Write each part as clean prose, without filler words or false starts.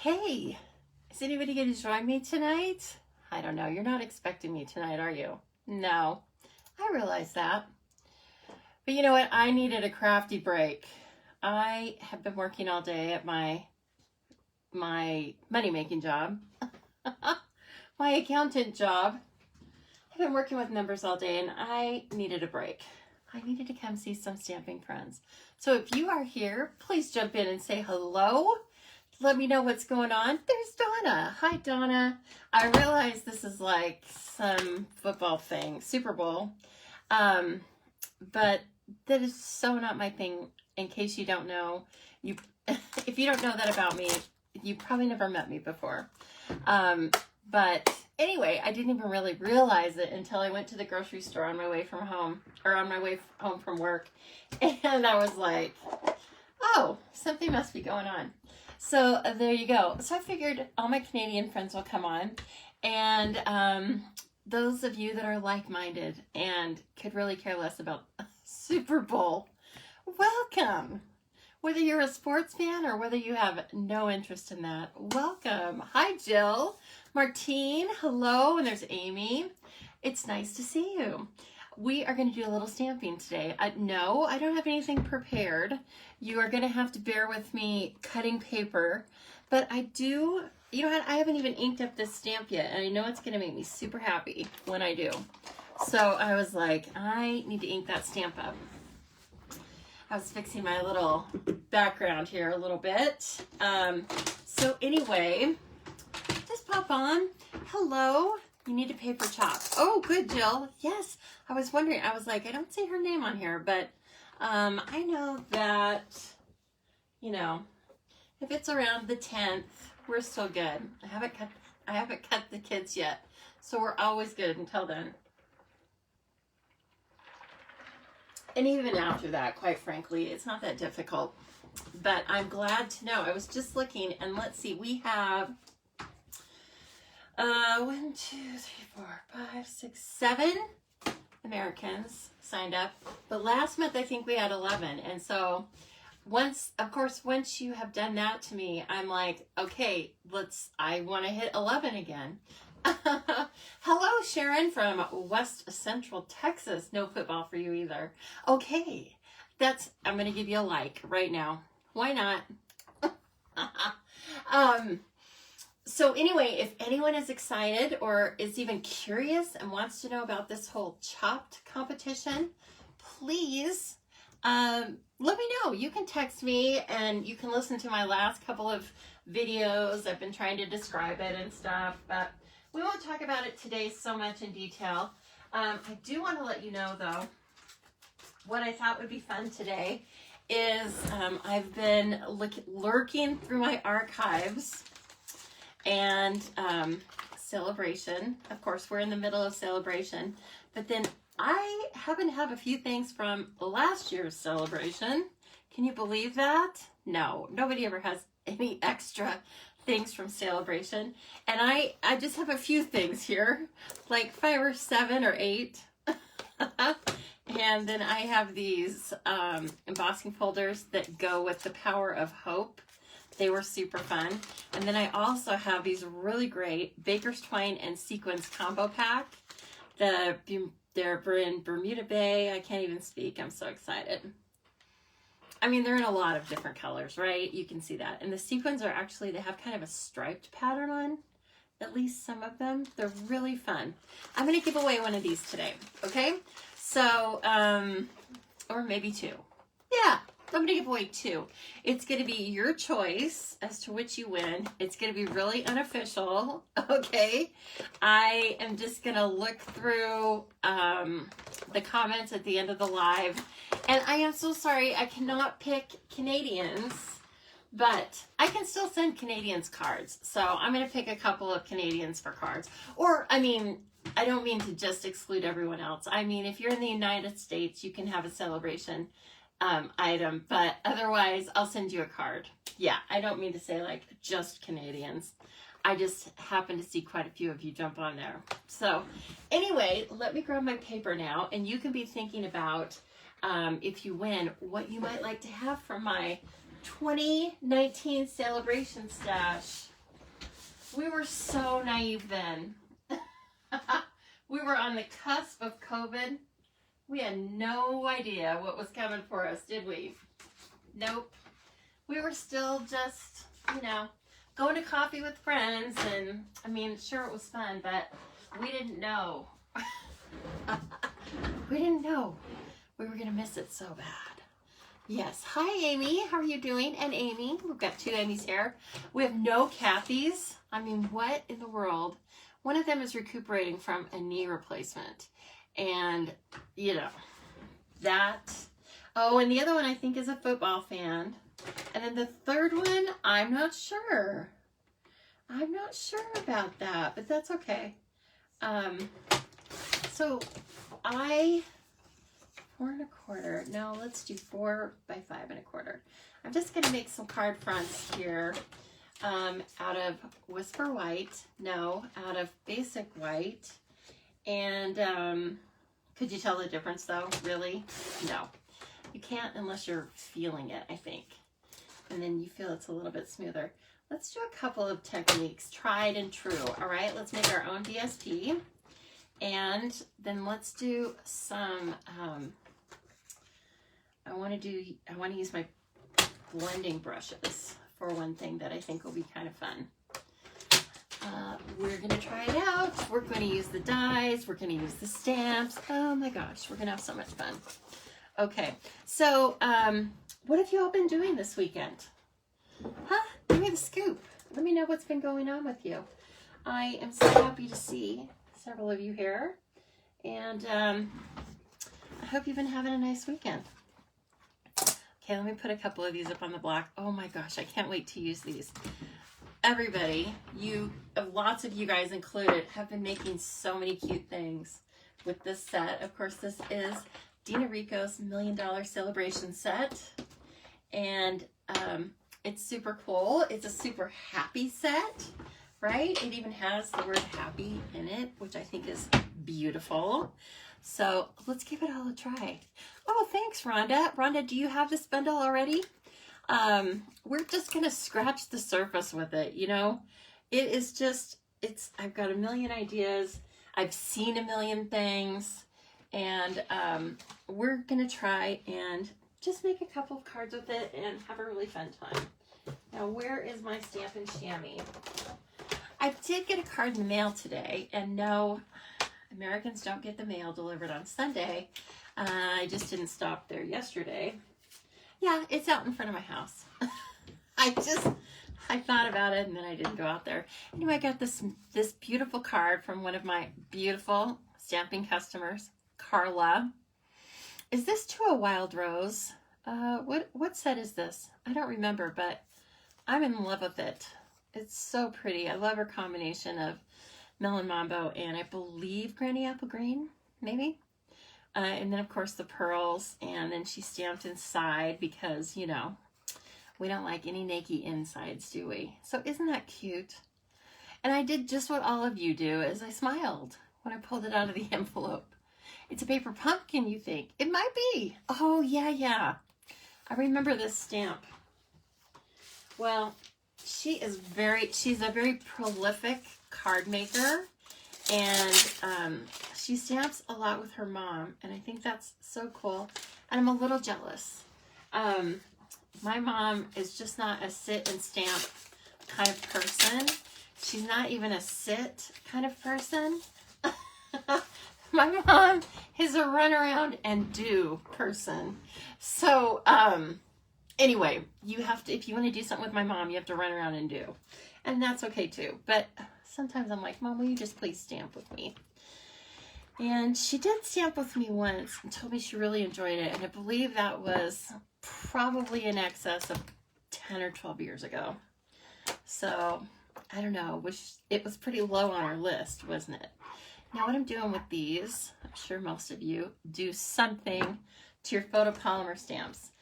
Hey, is anybody going to join me tonight? I don't know. You're not expecting me tonight, are you? No, I realize that. But you know what? I needed a crafty break. I have been working all day at my money-making job, my accountant job. I've been working with numbers all day and I needed a break. I needed to come see some stamping friends. So if you are here, please jump in and say hello. Let me know what's going on. There's Donna. Hi, Donna. I realize this is like some football thing, Super Bowl. But that is so not my thing. In case you don't know, if you don't know that about me, you probably never met me before. But anyway, I didn't even really realize it until I went to the grocery store on my way from home, or on my way home from work. And I was like, oh, something must be going on. So there you go. So I figured all my Canadian friends will come on. And those of you that are like-minded and could really care less about Super Bowl, welcome. Whether you're a sports fan or whether you have no interest in that, welcome. Hi, Jill. Martine, hello. And there's Amy. It's nice to see you. We are going to do a little stamping today. No, I don't have anything prepared. You are going to have to bear with me cutting paper. But I do, you know what, I haven't even inked up this stamp yet. And I know it's going to make me super happy when I do. So I was like, I need to ink that stamp up. I was fixing my little background here a little bit. So anyway, just pop on. Hello. You need a paper chop. Oh, good, Jill. Yes. I was wondering. I was like, I don't see her name on here, but I know that, you know, if it's around the 10th, we're still good. I haven't cut the kids yet, so we're always good until then. And even after that, quite frankly, it's not that difficult. But I'm glad to know. I was just looking, and let's see, we have 1, 2, 3, 4, 5, 6, 7 Americans signed up. But last month, I think we had 11. And so once you have done that to me, I'm like, okay, I want to hit 11 again. Hello, Sharon from West Central Texas. No football for you either. Okay, I'm going to give you a like right now. Why not? So anyway, if anyone is excited or is even curious and wants to know about this whole chopped competition, please let me know. You can text me and you can listen to my last couple of videos. I've been trying to describe it and stuff, but we won't talk about it today so much in detail. I do want to let you know, though, what I thought would be fun today is I've been lurking through my archives and Celebration. Of course, we're in the middle of Celebration, but then I happen to have a few things from last year's Celebration. Can you believe that? No, nobody ever has any extra things from Celebration. And I just have a few things here, like 5 or 7 or 8. And then I have these embossing folders that go with the Power of Hope. They were super fun. And then I also have these really great Baker's Twine and Sequins combo pack. They're in Bermuda Bay. I can't even speak. I'm so excited. I mean, they're in a lot of different colors, right? You can see that. And the sequins are actually, they have kind of a striped pattern on, at least some of them. They're really fun. I'm going to give away one of these today, okay? So, or maybe 2. Yeah, I'm going to give away 2. It's going to be your choice as to which you win. It's going to be really unofficial, okay? I am just going to look through the comments at the end of the live. And I am so sorry, I cannot pick Canadians, but I can still send Canadians cards. So I'm going to pick a couple of Canadians for cards. Or, I mean, I don't mean to just exclude everyone else. I mean, if you're in the United States, you can have a Celebration item, but otherwise, I'll send you a card. Yeah, I don't mean to say like just Canadians. I just happen to see quite a few of you jump on there. So anyway, let me grab my paper now, and you can be thinking about if you win, what you might like to have from my 2019 Celebration stash. We were so naive then. We were on the cusp of COVID. We had no idea what was coming for us, did we? Nope. We were still just, you know, going to coffee with friends, and I mean, sure, it was fun, but we didn't know. We didn't know we were gonna miss it so bad. Yes. Hi, Amy. How are you doing? And Amy. We've got two Amy's here. We have no Kathy's. I mean, what in the world? One of them is recuperating from a knee replacement. And, you know, that. Oh, and the other one I think is a football fan. And then the third one, I'm not sure. I'm not sure about that, but that's okay. So 4 1/4. No, let's do 4 by 5 1/4. I'm just going to make some card fronts here out of Whisper White. No, out of Basic White. And could you tell the difference though? Really? No. You can't unless you're feeling it, I think. And then you feel it's a little bit smoother. Let's do a couple of techniques, tried and true. All right, let's make our own DSP. And then let's do some, I want to use my blending brushes for one thing that I think will be kind of fun. We're going to try it out. We're going to use the dies. We're going to use the stamps. Oh my gosh, we're going to have so much fun. Okay, so what have you all been doing this weekend? Huh? Give me the scoop. Let me know what's been going on with you. I am so happy to see several of you here. And I hope you've been having a nice weekend. Okay, let me put a couple of these up on the block. Oh my gosh, I can't wait to use these. Everybody, lots of you guys included, have been making so many cute things with this set. Of course, this is Dina Rico's $1 Million Celebration set. And it's super cool. It's a super happy set, right? It even has the word happy in it, which I think is beautiful. So let's give it all a try. Oh, thanks, Rhonda. Rhonda, do you have this bundle already? We're just going to scratch the surface with it, you know? It is just, I've got a million ideas. I've seen a million things. And we're going to try and just make a couple of cards with it and have a really fun time. Now, where is my stamp and chamois? I did get a card in the mail today, and no, Americans don't get the mail delivered on Sunday. I just didn't stop there yesterday. Yeah, it's out in front of my house. I thought about it, and then I didn't go out there. Anyway, I got this beautiful card from one of my beautiful stamping customers, Carla. Is this To a Wild Rose? What set is this? I don't remember, but I'm in love with it. It's so pretty. I love her combination of Melon Mambo and I believe Granny Apple Green, maybe. And then, of course, the pearls. And then she stamped inside because, you know, we don't like any naked insides, do we? So isn't that cute? And I did just what all of you do, is I smiled when I pulled it out of the envelope. It's a paper pumpkin, you think? It might be. Oh, yeah. I remember this stamp. Well, she's a very prolific card maker, and she stamps a lot with her mom, and I think that's so cool. And I'm a little jealous. My mom is just not a sit and stamp kind of person. She's not even a sit kind of person. My mom is a run around and do person. So, anyway, you have to, if you want to do something with my mom, you have to run around and do. And that's okay too. But sometimes I'm like, Mom, will you just please stamp with me? And she did stamp with me once and told me she really enjoyed it. And I believe that was probably in excess of 10 or 12 years ago. So, I don't know. It was pretty low on our list, wasn't it? Now what I'm doing with these, I'm sure most of you do something to your photopolymer stamps.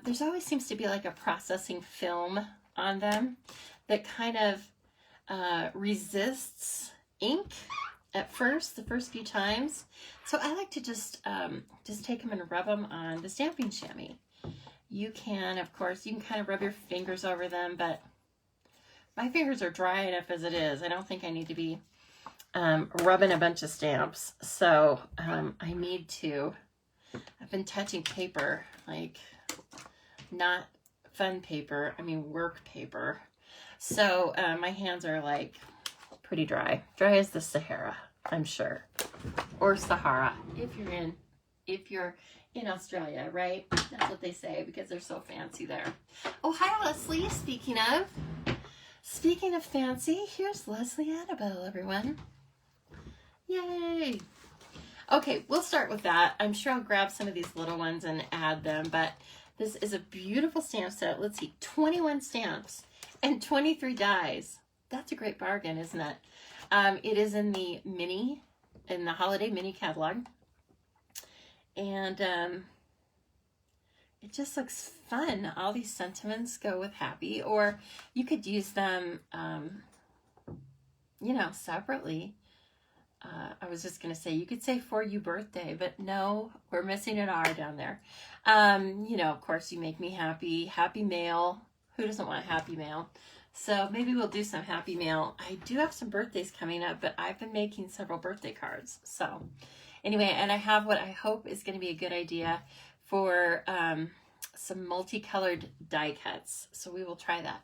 There's always seems to be like a processing film on them that kind of resists ink at first, the first few times. So I like to just take them and rub them on the stamping chamois. You can, of course, you can kind of rub your fingers over them, but My fingers are dry enough as it is. I don't think I need to be rubbing a bunch of stamps. So I need to, I've been touching paper, like not fun paper, I mean work paper. So my hands are like pretty dry. Dry as the Sahara, I'm sure. Or Sahara, if you're in Australia, right? That's what they say because they're so fancy there. Oh, hi Leslie, Speaking of fancy, here's Leslie Annabelle, everyone. Yay! Okay, we'll start with that. I'm sure I'll grab some of these little ones and add them, but this is a beautiful stamp set. Let's see, 21 stamps and 23 dies. That's a great bargain, isn't it? It is in the holiday mini catalog. And it just looks fun. All these sentiments go with happy, or you could use them, you know, separately. I was just going to say, you could say for you birthday, but no, we're missing an R down there. You know, of course, you make me happy. Happy mail. Who doesn't want happy mail? So maybe we'll do some happy mail. I do have some birthdays coming up, but I've been making several birthday cards. So anyway, and I have what I hope is going to be a good idea for some multicolored die cuts. So we will try that.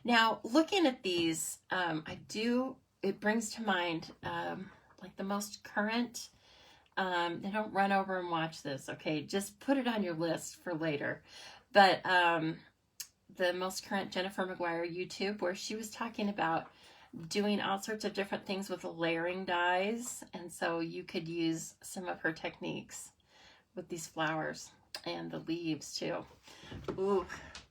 Now, looking at these, it brings to mind like the most current, they don't run over and watch this, okay? Just put it on your list for later. But the most current Jennifer McGuire YouTube, where she was talking about doing all sorts of different things with layering dies. And so you could use some of her techniques with these flowers and the leaves too. Ooh,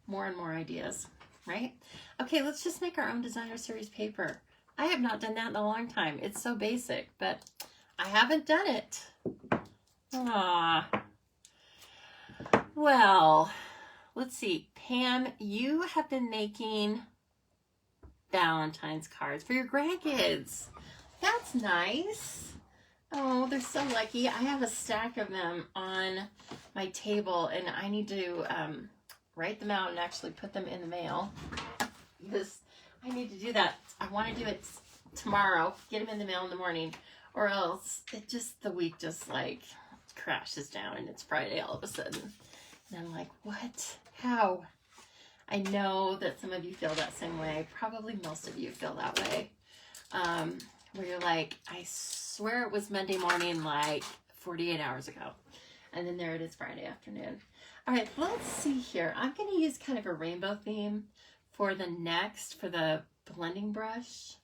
more and more ideas, right? Okay, let's just make our own designer series paper. I have not done that in a long time. It's so basic, but I haven't done it. Ah. Well, let's see. Pam, you have been making Valentine's cards for your grandkids. That's nice. Oh, they're so lucky. I have a stack of them on my table, and I need to write them out and actually put them in the mail. Because I need to do that. I want to do it tomorrow, get them in the mail in the morning, or else the week just like crashes down and it's Friday all of a sudden. And I'm like, what? How? I know that some of you feel that same way. Probably most of you feel that way. Where you're like, I swear it was Monday morning, like 48 hours ago. And then there it is Friday afternoon. All right, let's see here. I'm going to use kind of a rainbow theme for the blending brush.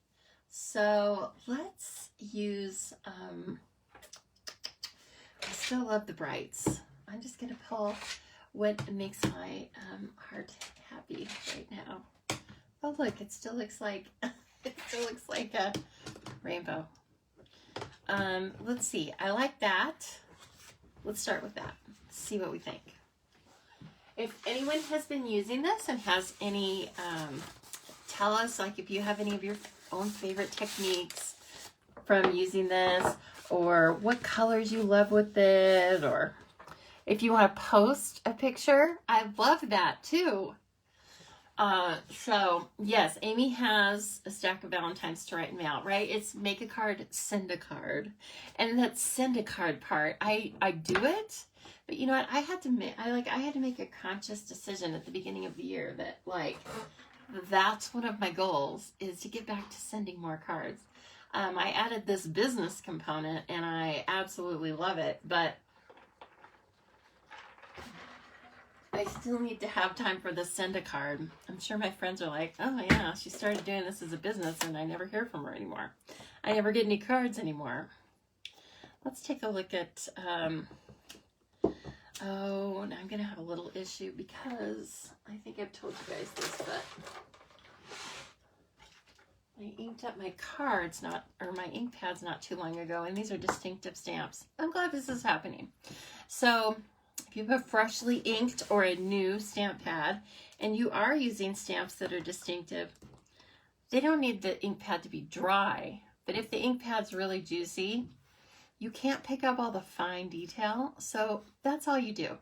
So let's use, I still love the brights. I'm just going to pull what makes my heart happy right now. Oh, look, it still looks like, a rainbow. Let's see. I like that. Let's start with that. See what we think. If anyone has been using this and has any, tell us, like, if you have any of your own favorite techniques from using this, or what colors you love with it, or if you want to post a picture, I love that too. So yes, Amy has a stack of Valentines to write and mail, right? It's make a card, send a card. And that send a card part, I do it, but you know what? I had to make a conscious decision at the beginning of the year that, like, that's one of my goals, is to get back to sending more cards. I added this business component and I absolutely love it, but I still need to have time for the send a card. I'm sure my friends are like, oh yeah, she started doing this as a business and I never hear from her anymore. I never get any cards anymore. Let's take a look at, oh, now I'm going to have a little issue because I think I've told you guys this, but I inked up my cards, my ink pads not too long ago, and these are distinctive stamps. I'm glad this is happening. So if you have freshly inked or a new stamp pad, and you are using stamps that are distinctive, they don't need the ink pad to be dry. But if the ink pad's really juicy, you can't pick up all the fine detail. So that's all you do.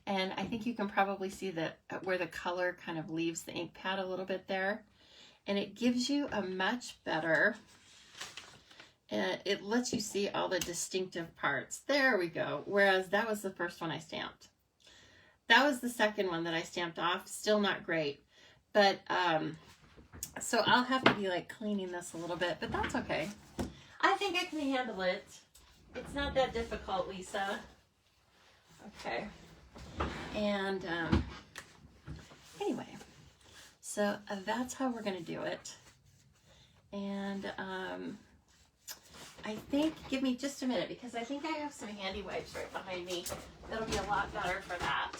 And I think you can probably see that where the color kind of leaves the ink pad a little bit there. and it gives you a much better, it lets you see all the distinctive parts. There we go. Whereas that was the first one I stamped. That was the second one that I stamped off. Still not great. But, so I'll have to be like cleaning this a little bit, but that's okay. I think I can handle it. It's not that difficult, Lisa. Okay. And, anyway, so that's how we're going to do it. And, I think, give me just a minute, because I think I have some handy wipes right behind me. That'll be a lot better for that.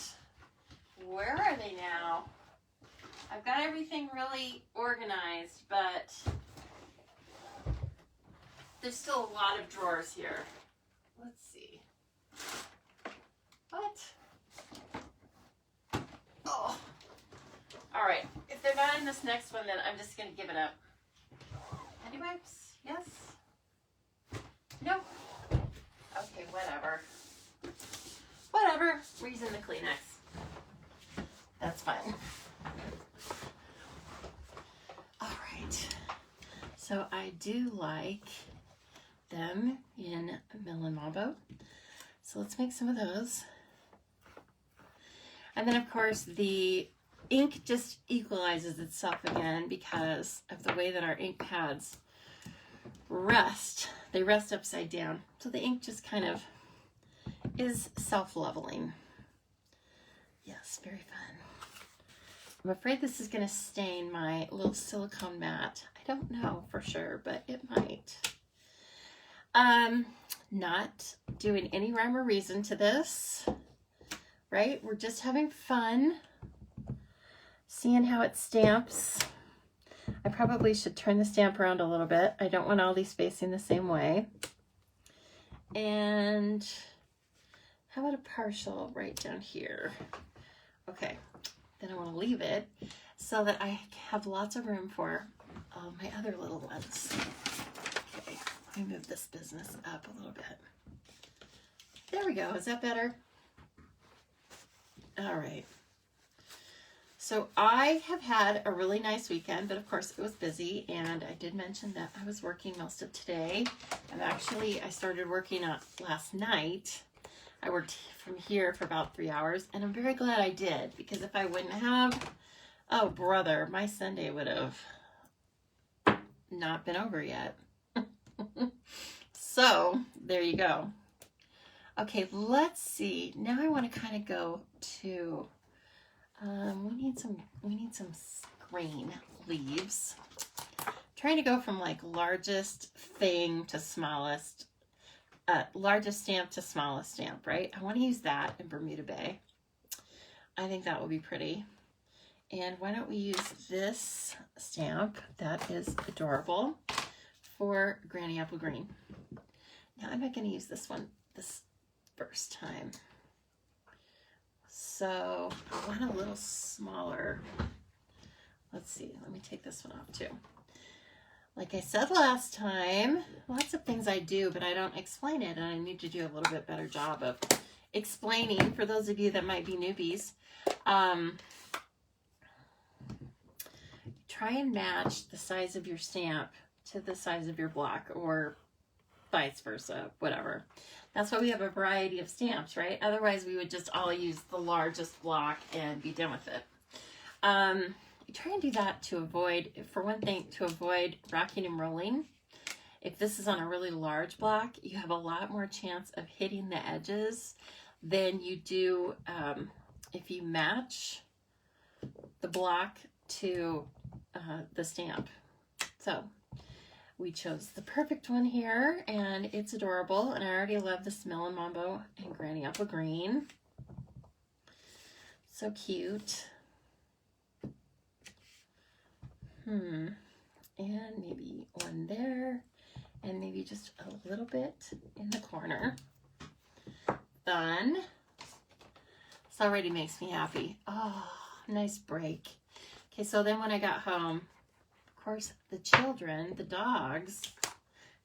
Where are they now? I've got everything really organized, but there's still a lot of drawers here. Let's see. What? Oh. All right. If they're not in this next one, then I'm just going to give it up. Handy wipes? Yes? No? Okay, whatever. Whatever. We're using the Kleenex. That's fine. All right. So I do like them in Melon Mambo. So let's make some of those. And then, of course, the ink just equalizes itself again because of the way that our ink pads rest. They rest upside down. So the ink just kind of is self-leveling. Yes, very fun. I'm afraid this is going to stain my little silicone mat. I don't know for sure, but it might. Not doing any rhyme or reason to this, right? We're just having fun, seeing how it stamps. I probably should turn the stamp around a little bit. I don't want all these facing the same way. And how about a partial right down here? Okay, then I want to leave it so that I have lots of room for my other little ones. Okay, let me move this business up a little bit. There we go. Is that better? All right. So I have had a really nice weekend, but of course it was busy, and I did mention that I was working most of today. And actually I started working last night. I worked from here for about 3 hours, and I'm very glad I did, because if I wouldn't have, oh brother, my Sunday would have not been over yet. So there you go. Okay, let's see. Now I want to kind of go to, we need some green leaves. I'm trying to go from like largest thing to smallest, largest stamp to smallest stamp, right? I want to use that in Bermuda Bay. I think that will be pretty. And why don't we use this stamp that is adorable for Granny Apple Green. Now I'm not going to use this one this first time. So I want a little smaller. Let's see, let me take this one off too. Like I said last time, lots of things I do, but I don't explain it, and I need to do a little bit better job of explaining for those of you that might be newbies. Try and match the size of your stamp to the size of your block, or vice versa, whatever. That's why we have a variety of stamps, right? Otherwise, we would just all use the largest block and be done with it. You try and do that to avoid, for one thing, to avoid rocking and rolling. If this is on a really large block, you have a lot more chance of hitting the edges than you do if you match the block to the stamp. So we chose the perfect one here, and it's adorable, and I already love this Melon Mambo and Granny Apple Green. So cute. And maybe one there, and maybe just a little bit in the corner. Fun. This already makes me happy. Oh, nice break. Okay, so then when I got home, of course, the children, the dogs,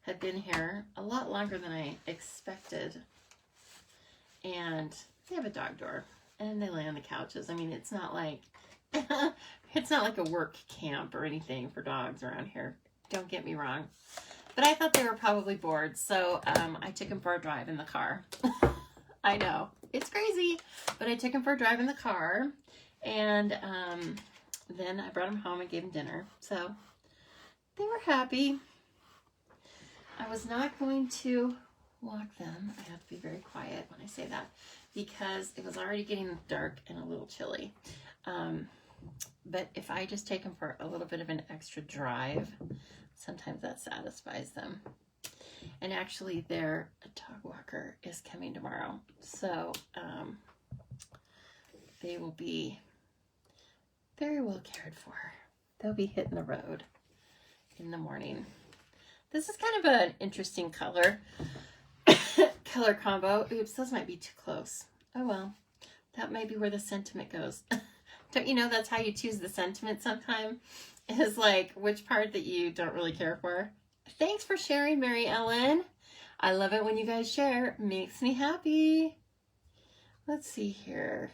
had been here a lot longer than I expected. And they have a dog door, and they lay on the couches. I mean, it's not like It's not like a work camp or anything for dogs around here. Don't get me wrong. But I thought they were probably bored, so I took them for a drive in the car. I know, it's crazy, but I took them for a drive in the car, and then I brought them home and gave them dinner, so they were happy. I was not going to walk them. I have to be very quiet when I say that, because it was already getting dark and a little chilly. But if I just take them for a little bit of an extra drive, sometimes that satisfies them. And actually, their dog walker is coming tomorrow, so they will be very well cared for. They'll be hitting the road in the morning. This is kind of an interesting color combo. Oops, those might be too close. Oh well, that might be where the sentiment goes. Don't you know that's how you choose the sentiment sometime? Is like which part that you don't really care for. Thanks for sharing, Mary Ellen. I love it when you guys share. Makes me happy. Let's see here.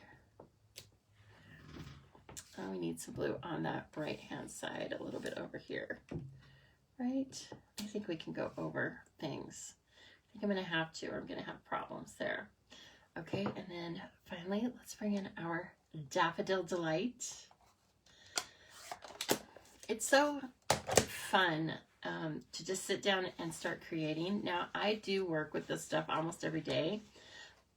Oh, we need some blue on that right-hand side, a little bit over here. Right? I think we can go over things. I think I'm going to have to, or I'm going to have problems there. Okay, and then finally, let's bring in our Daffodil Delight. It's so fun to just sit down and start creating. Now, I do work with this stuff almost every day,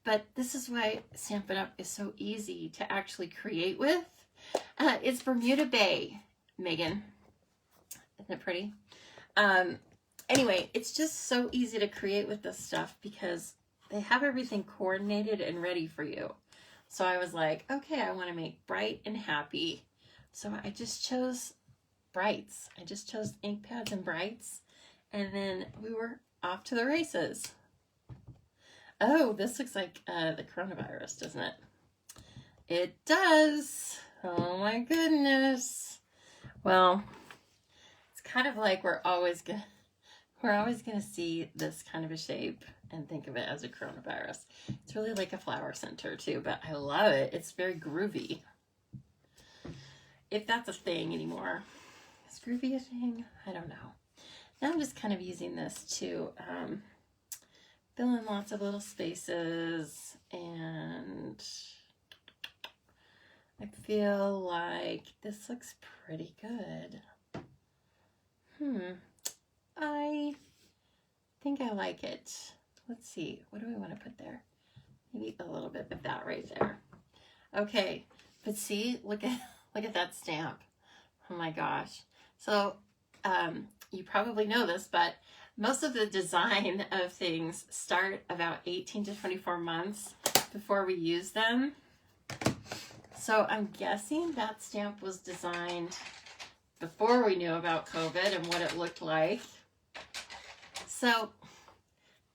but this is why Stampin' Up! Is so easy to actually create with. It's Bermuda Bay, Megan. Isn't it pretty? Anyway, it's just so easy to create with this stuff because they have everything coordinated and ready for you. So I was like, okay, I want to make bright and happy. So I just chose brights. I just chose ink pads and brights. And then we were off to the races. Oh, this looks like the coronavirus, doesn't it? It does. Oh my goodness. Well, it's kind of like we're always gonna see this kind of a shape and think of it as a coronavirus. It's really like a flower center too, but I love it. It's very groovy. If that's a thing anymore. Is groovy a thing? I don't know. Now I'm just kind of using this to fill in lots of little spaces, and I feel like this looks pretty good. I think I like it. Let's see, what do we want to put there? Maybe a little bit of that right there. Okay, but see, look at that stamp. Oh my gosh. So you probably know this, but most of the design of things start about 18 to 24 months before we use them. So I'm guessing that stamp was designed before we knew about COVID and what it looked like. So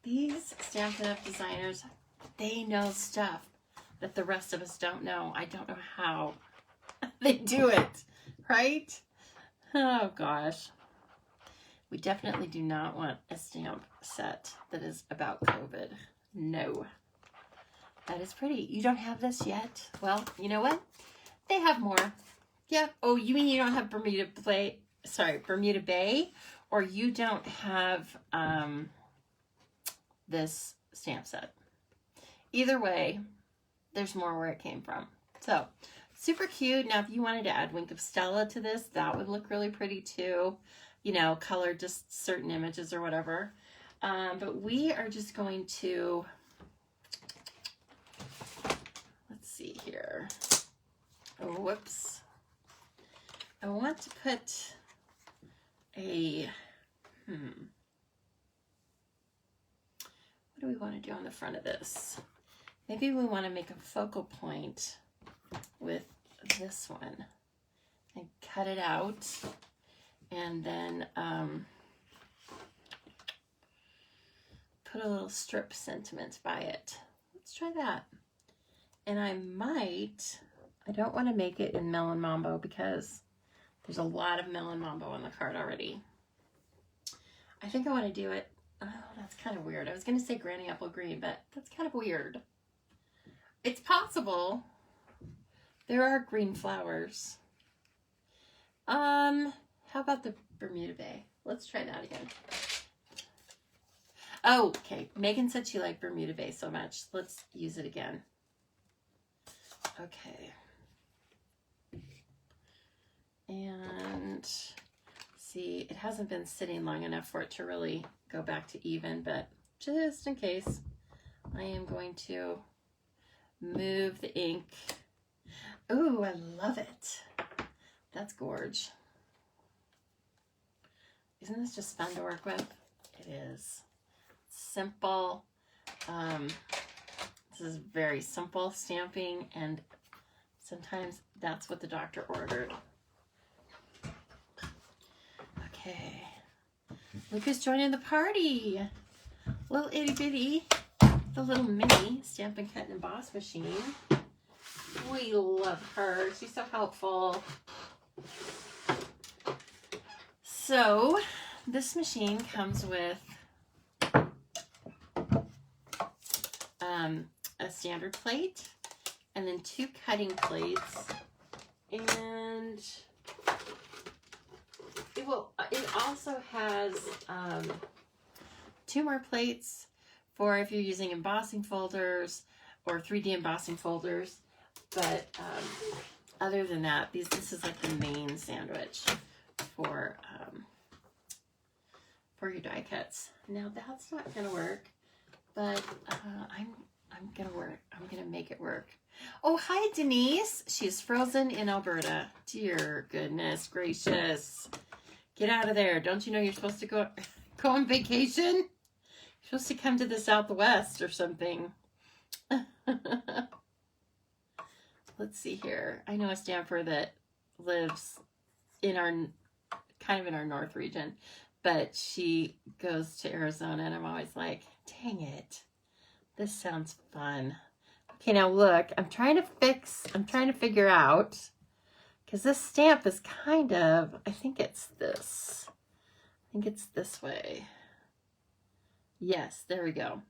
these Stampin' Up! Designers, they know stuff that the rest of us don't know. I don't know how they do it, right? Oh gosh. We definitely do not want a stamp set that is about COVID. No. That is pretty. You don't have this yet? Well, you know what? They have more. Yeah. Oh, you mean you don't have Bermuda Bay, or you don't have this stamp set. Either way, there's more where it came from. So, super cute. Now, if you wanted to add Wink of Stella to this, that would look really pretty too. You know, color just certain images or whatever. But we are just going to, let's see here. Oh, whoops. I want to put a, what do we want to do on the front of this? Maybe we want to make a focal point with this one and cut it out, and then put a little strip sentiment by it. Let's try that. And I don't want to make it in Melon Mambo because there's a lot of Melon Mambo on the card already. I think I want to do it, oh, that's kind of weird. I was going to say Granny Apple Green, but that's kind of weird. It's possible, There are green flowers. How about the Bermuda Bay? Let's try that again. Oh, okay. Megan said she liked Bermuda Bay so much. Let's use it again. Okay. And see, it hasn't been sitting long enough for it to really go back to even, but just in case, I am going to move the ink. Ooh, I love it. That's gorge. Isn't this just fun to work with? It is. Simple. This is very simple stamping, and sometimes that's what the doctor ordered. Okay. Luca's joining the party. Little itty bitty, the little mini Stamp and Cut and Emboss machine. We love her. She's so helpful. So this machine comes with a standard plate and then 2 cutting plates, and it also has 2 more plates for if you're using embossing folders or 3D embossing folders. But other than that, this is like the main sandwich for your die cuts. Now that's not gonna work, but I'm gonna make it work. Oh, hi Denise. She's frozen in Alberta. Dear goodness gracious. Get out of there. Don't you know you're supposed to go on vacation? You're supposed to come to the Southwest or something. Let's see here. I know a stamper that lives in our north region, but she goes to Arizona, and I'm always like, dang it, this sounds fun. Okay, now look, I'm trying to figure out, because this stamp is kind of, I think it's this way. Yes, there we go.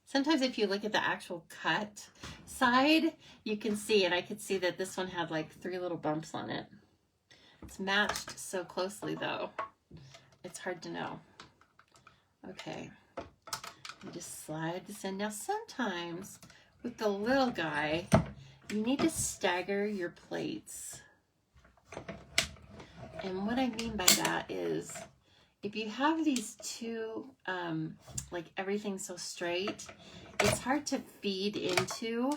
Sometimes if you look at the actual cut side, you can see, and I could see that this one had like 3 little bumps on it. It's matched so closely though, it's hard to know. Okay, you just slide this in. Now sometimes with the little guy, you need to stagger your plates. And what I mean by that is, if you have these 2, like everything's so straight, it's hard to feed into,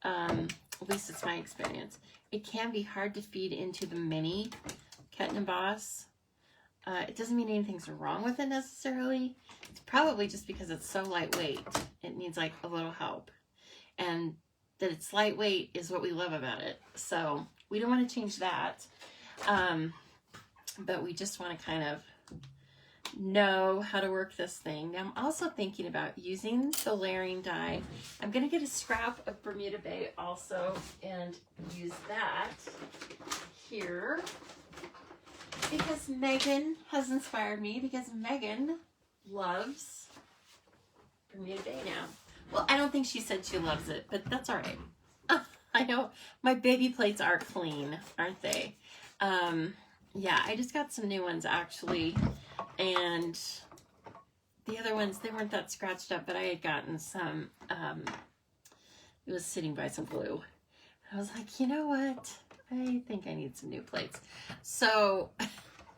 at least it's my experience, it can be hard to feed into the mini Cut and Emboss. It doesn't mean anything's wrong with it necessarily. It's probably just because it's so lightweight. It needs like a little help. And that it's lightweight is what we love about it. So we don't want to change that. But we just want to kind of know how to work this thing. Now I'm also thinking about using the layering die. I'm going to get a scrap of Bermuda Bay also and use that here because Megan has inspired me, because Megan loves Bermuda Bay now. Well, I don't think she said she loves it, but that's all right. I know my baby plates are clean, aren't they? Yeah, I just got some new ones actually, and the other ones, they weren't that scratched up, but I had gotten some, it was sitting by some glue. I was like, you know what? I think I need some new plates. So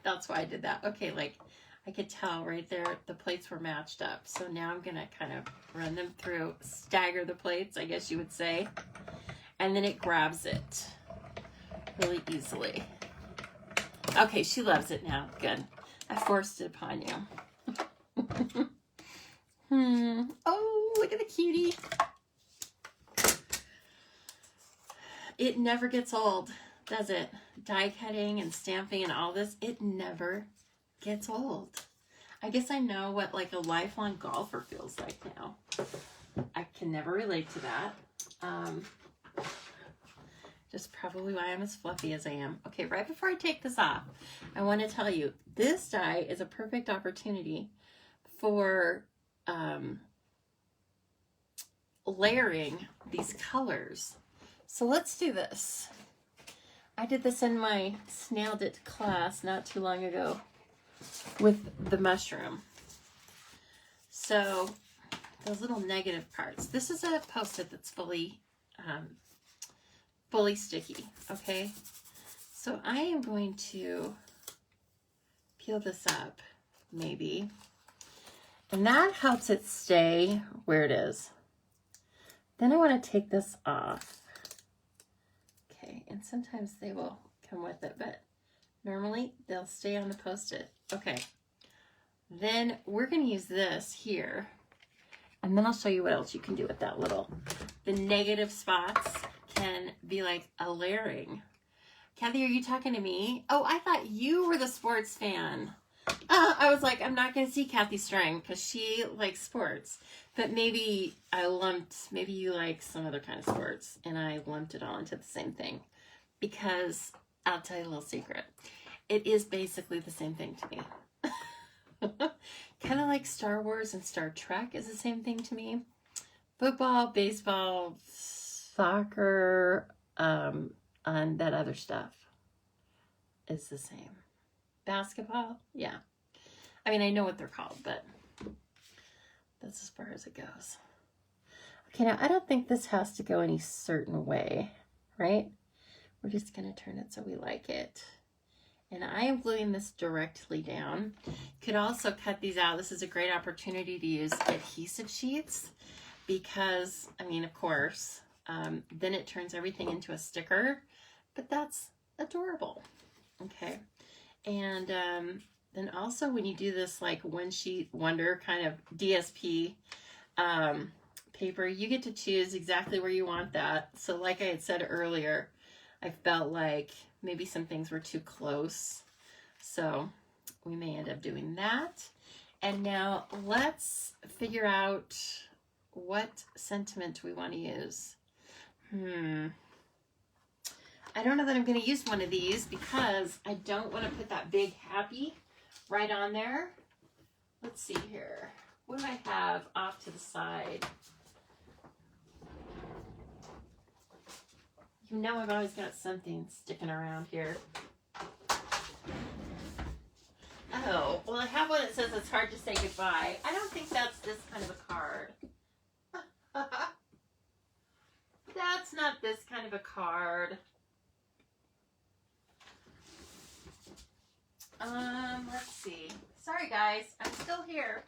that's why I did that. Okay, like I could tell right there, the plates were matched up. So now I'm gonna kind of run them through, stagger the plates, I guess you would say. And then it grabs it really easily. Okay, she loves it now. Good. I forced it upon you. Oh, look at the cutie. It never gets old, does it? Die cutting and stamping and all this, it never gets old. I guess I know what like a lifelong golfer feels like now. I can never relate to that. Just probably why I'm as fluffy as I am. Okay, right before I take this off, I want to tell you, this die is a perfect opportunity for layering these colors. So let's do this. I did this in my Snailed It class not too long ago with the mushroom. So those little negative parts. This is a Post-it that's fully sticky, okay? So I am going to peel this up, maybe. And that helps it stay where it is. Then I want to take this off. Okay, and sometimes they will come with it, but normally they'll stay on the Post-it. Okay, then we're going to use this here, and then I'll show you what else you can do with that little. The negative spots can be like a layering. Kathy, are you talking to me? Oh, I thought you were the sports fan. I was like, I'm not going to see Kathy Strang because she likes sports. But maybe maybe you like some other kind of sports, and I lumped it all into the same thing. Because I'll tell you a little secret. It is basically the same thing to me. Kind of like Star Wars and Star Trek is the same thing to me. Football, baseball, soccer, and that other stuff is the same. Basketball, yeah. I mean, I know what they're called, but that's as far as it goes. Okay, now I don't think this has to go any certain way, right? We're just going to turn it so we like it. And I am gluing this directly down. You could also cut these out. This is a great opportunity to use adhesive sheets because, I mean, of course, then it turns everything into a sticker, but that's adorable. Okay. And then also when you do this like one sheet wonder kind of DSP paper, you get to choose exactly where you want that. So like I had said earlier, I felt like maybe some things were too close. So we may end up doing that. And now let's figure out what sentiment we want to use. I don't know that I'm going to use one of these because I don't want to put that big happy right on there. Let's see here. What do I have off to the side? You know I've always got something sticking around here. Oh, well I have one that says it's hard to say goodbye. I don't think that's this kind of a card. That's not this kind of a card. Let's see. Sorry guys, I'm still here.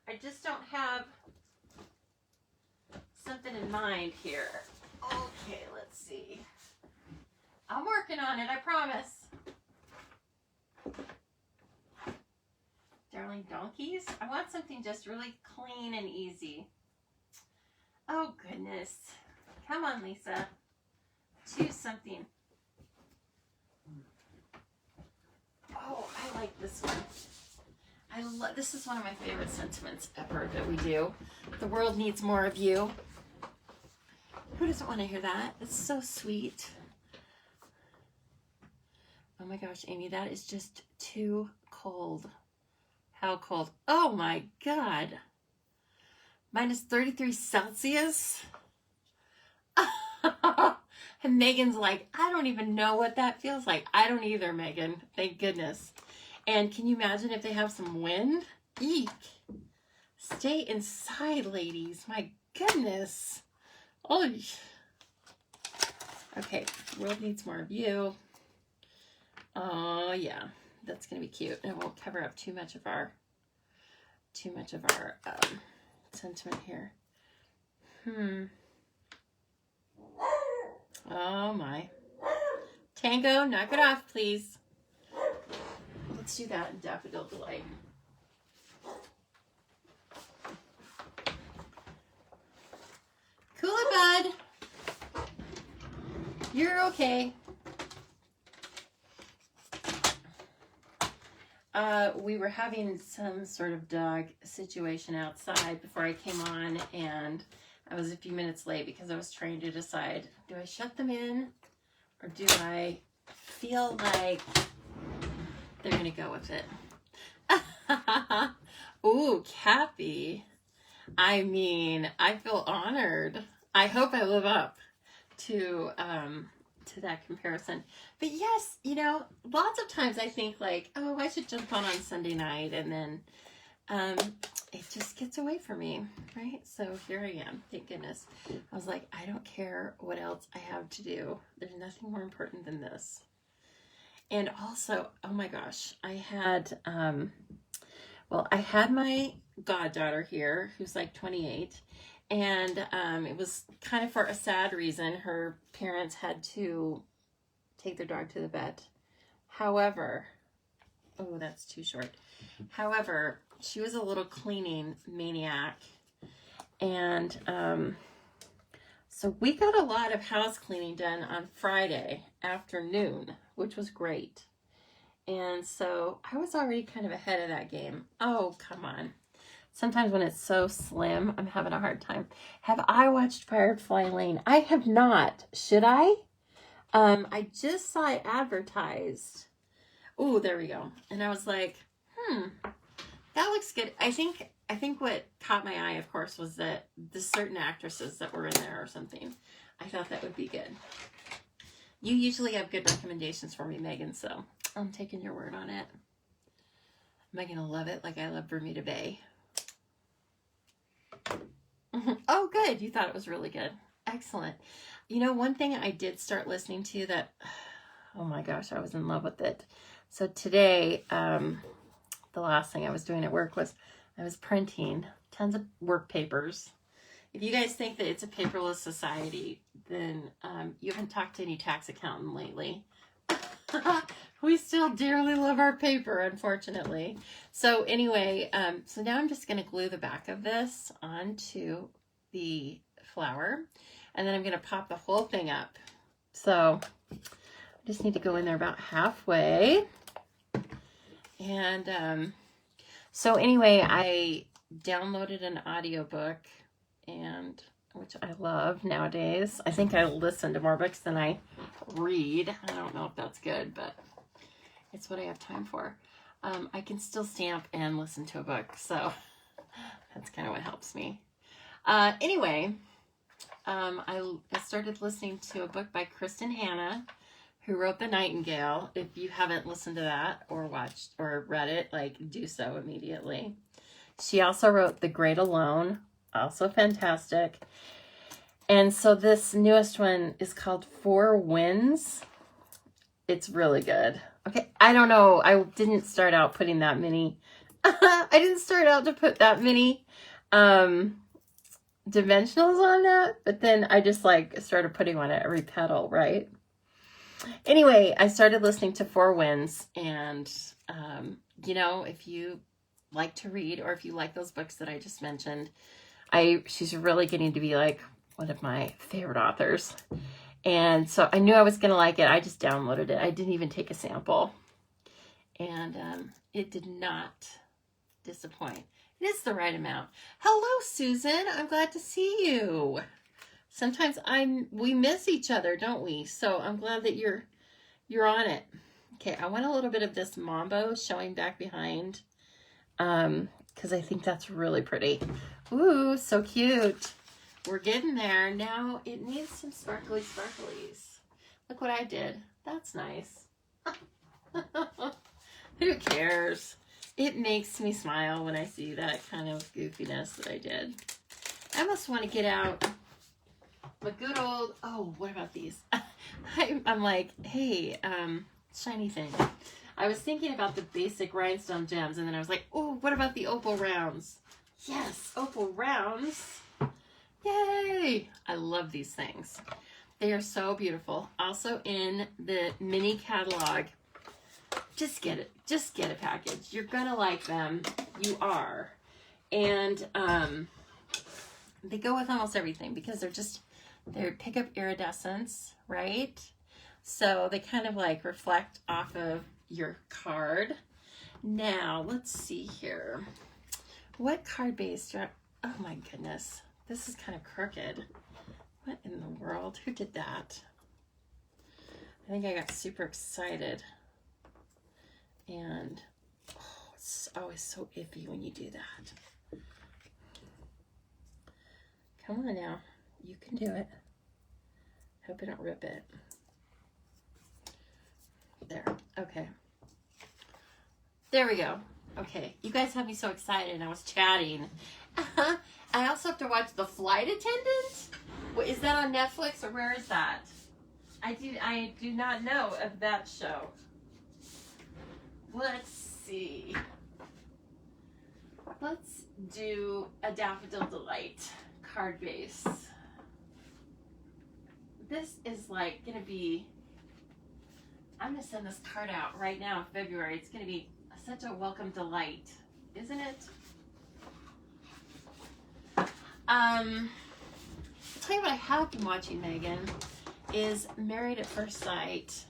I just don't have something in mind here. Okay, let's see. I'm working on it, I promise. Darling donkeys? I want something just really clean and easy. Oh goodness. Come on, Lisa. Choose something. Oh, I like this one. This is one of my favorite sentiments ever that we do. The world needs more of you. Who doesn't want to hear that? It's so sweet. Oh my gosh, Amy, that is just too cold. How cold? Oh my God. Minus 33 Celsius? And Megan's like, I don't even know what that feels like. I don't either, Megan. Thank goodness. And can you imagine if they have some wind? Eek. Stay inside, ladies. My goodness. Oh. Okay, world needs more of you. Oh, yeah. That's going to be cute. And it won't cover up too much of our sentiment here. Oh my. Tango, knock it off, please. Let's do that in Daffodil Delight. Cool it, bud. You're okay. We were having some sort of dog situation outside before I came on, and I was a few minutes late because I was trying to decide, do I shut them in or do I feel like they're going to go with it? Ooh, Kathy. I mean, I feel honored. I hope I live up to that comparison. But yes, you know, lots of times I think like, oh, I should jump on Sunday night, and then it just gets away from me, right? So here I am. Thank goodness. I was like, I don't care what else I have to do. There's nothing more important than this. And also, oh my gosh, I had my goddaughter here who's like 28. And it was kind of for a sad reason. Her parents had to take their dog to the vet. However, oh, that's too short. However, she was a little cleaning maniac. And so we got a lot of house cleaning done on Friday afternoon, which was great. And so I was already kind of ahead of that game. Oh, come on. Sometimes when it's so slim, I'm having a hard time. Have I watched Firefly Lane? I have not. Should I? I just saw it advertised. Oh, there we go. And I was like, that looks good. I think what caught my eye, of course, was that the certain actresses that were in there or something. I thought that would be good. You usually have good recommendations for me, Megan, so I'm taking your word on it. Am I going to love it like I love Bermuda Bay? Oh, good. You thought it was really good. Excellent. You know, one thing I did start listening to that, oh my gosh, I was in love with it. So today, the last thing I was doing at work was I was printing tons of work papers. If you guys think that it's a paperless society, then you haven't talked to any tax accountant lately. We still dearly love our paper, unfortunately. So anyway, so now I'm just going to glue the back of this onto the flower, and then I'm going to pop the whole thing up. So I just need to go in there about halfway. And so anyway, I downloaded an audiobook, and which I love nowadays. I think I listen to more books than I read. I don't know if that's good, but it's what I have time for. I can still stamp and listen to a book, so that's kind of what helps me. Anyway, I started listening to a book by Kristen Hanna, who wrote The Nightingale. If you haven't listened to that or watched or read it, like, do so immediately. She also wrote The Great Alone, also fantastic. And so this newest one is called Four Winds. It's really good. Okay, I don't know. I didn't start out putting that many. I didn't start out to put that many dimensionals on that, but then I just like started putting one at every petal, right? Anyway, I started listening to Four Winds, and you know, if you like to read, or if you like those books that I just mentioned, she's really getting to be like one of my favorite authors. And so I knew I was going to like it. I just downloaded it. I didn't even take a sample. And it did not disappoint. It is the right amount. Hello, Susan. I'm glad to see you. Sometimes we miss each other, don't we? So I'm glad that you're on it. Okay, I want a little bit of this mambo showing back behind, because I think that's really pretty. Ooh, so cute. We're getting there. Now it needs some sparkly sparklies. Look what I did. That's nice. Who cares? It makes me smile when I see that kind of goofiness that I did. I almost want to get out my good old, oh, what about these? I'm like, hey, shiny thing. I was thinking about the basic rhinestone gems, and then I was like, oh, what about the opal rounds? Yes, opal rounds. Yay! I love these things. They are so beautiful. Also in the mini catalog. Just get it. Just get a package. You're gonna like them. You are. And they go with almost everything because they're pick up iridescence, right? So they kind of like reflect off of your card. Now, let's see here. What card base do I... Oh my goodness. This is kind of crooked. What in the world? Who did that? I think I got super excited. And it's always so iffy when you do that. Come on now. You can do it. Hope I don't rip it. There. Okay. There we go. Okay. You guys have me so excited. I was chatting. I also have to watch The Flight Attendant. Is that on Netflix or where is that? I do not know of that show. Let's see. Let's do a Daffodil Delight card base. This is like gonna be, I'm gonna send this card out right now in February. It's gonna be such a welcome delight, isn't it? I'll tell you what I have been watching, Megan, is Married at First Sight,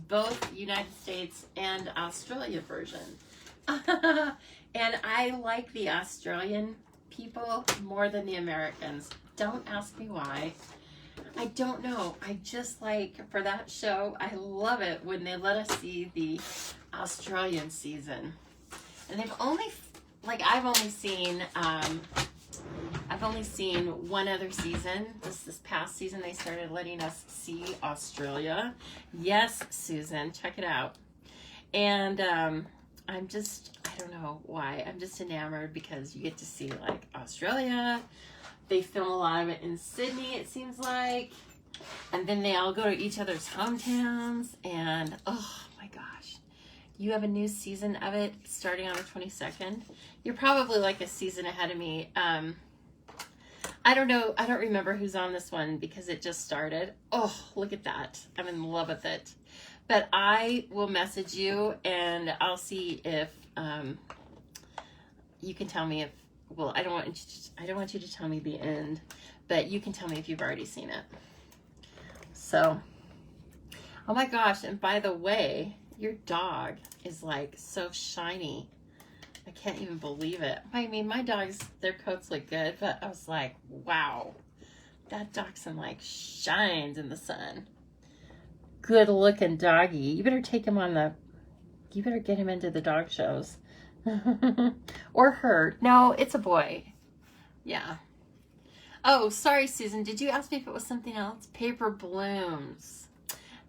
both United States and Australia version. And I like the Australian people more than the Americans. Don't ask me why. I don't know. I just like, for that show, I love it when they let us see the Australian season. And they've only, like, I've only seen one other season. This past season, they started letting us see Australia. Yes, Susan, check it out. And I'm just, I don't know why. I'm just enamored because you get to see, like, Australia. They film a lot of it in Sydney, it seems like. And then they all go to each other's hometowns. And, oh, my gosh. You have a new season of it starting on the 22nd. You're probably like a season ahead of me. I don't know. I don't remember who's on this one because it just started. Oh, look at that. I'm in love with it. But I will message you and I'll see if you can tell me if, well, I don't want you to tell me the end, but you can tell me if you've already seen it. So, oh my gosh, and by the way, your dog is like so shiny. I can't even believe it. I mean, my dogs, their coats look good, but I was like, wow, that dachshund like shines in the sun. Good looking doggy. You better take him on you better get him into the dog shows. Or her. No, it's a boy. Yeah. Oh, sorry, Susan. Did you ask me if it was something else? Paper blooms.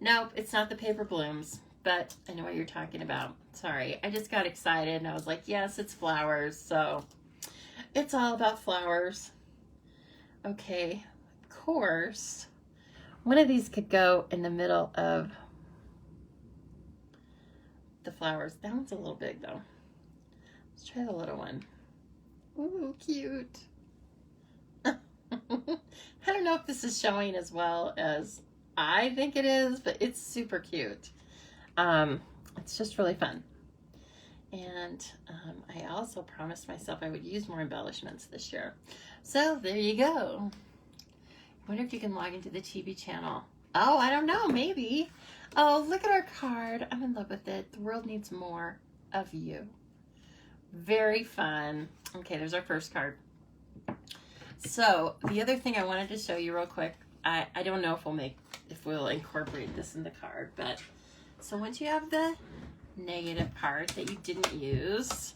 Nope, it's not the paper blooms, but I know what you're talking about. Sorry. I just got excited and I was like, yes, it's flowers. So it's all about flowers. Okay. Of course. One of these could go in the middle of the flowers. That one's a little big though. Let's try the little one. Ooh, cute. I don't know if this is showing as well as I think it is, but it's super cute. It's just really fun. And I also promised myself I would use more embellishments this year. So there you go. I wonder if you can log into the TV channel. Oh, I don't know, maybe. Oh, look at our card. I'm in love with it. The world needs more of you. Very fun. Okay, there's our first card. So the other thing I wanted to show you real quick, I don't know if we'll incorporate this in the card, but so once you have the negative part that you didn't use,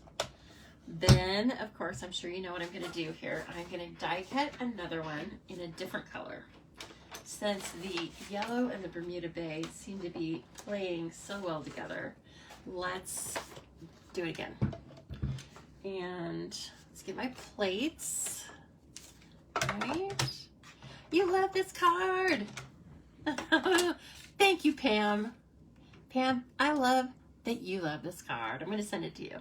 then of course I'm sure you know what I'm going to do here. I'm going to die cut another one in a different color. Since the yellow and the Bermuda Bay seem to be playing so well together, let's do it again. And let's get my plates. Right. You love this card. Thank you, Pam. Pam, I love that you love this card. I'm going to send it to you.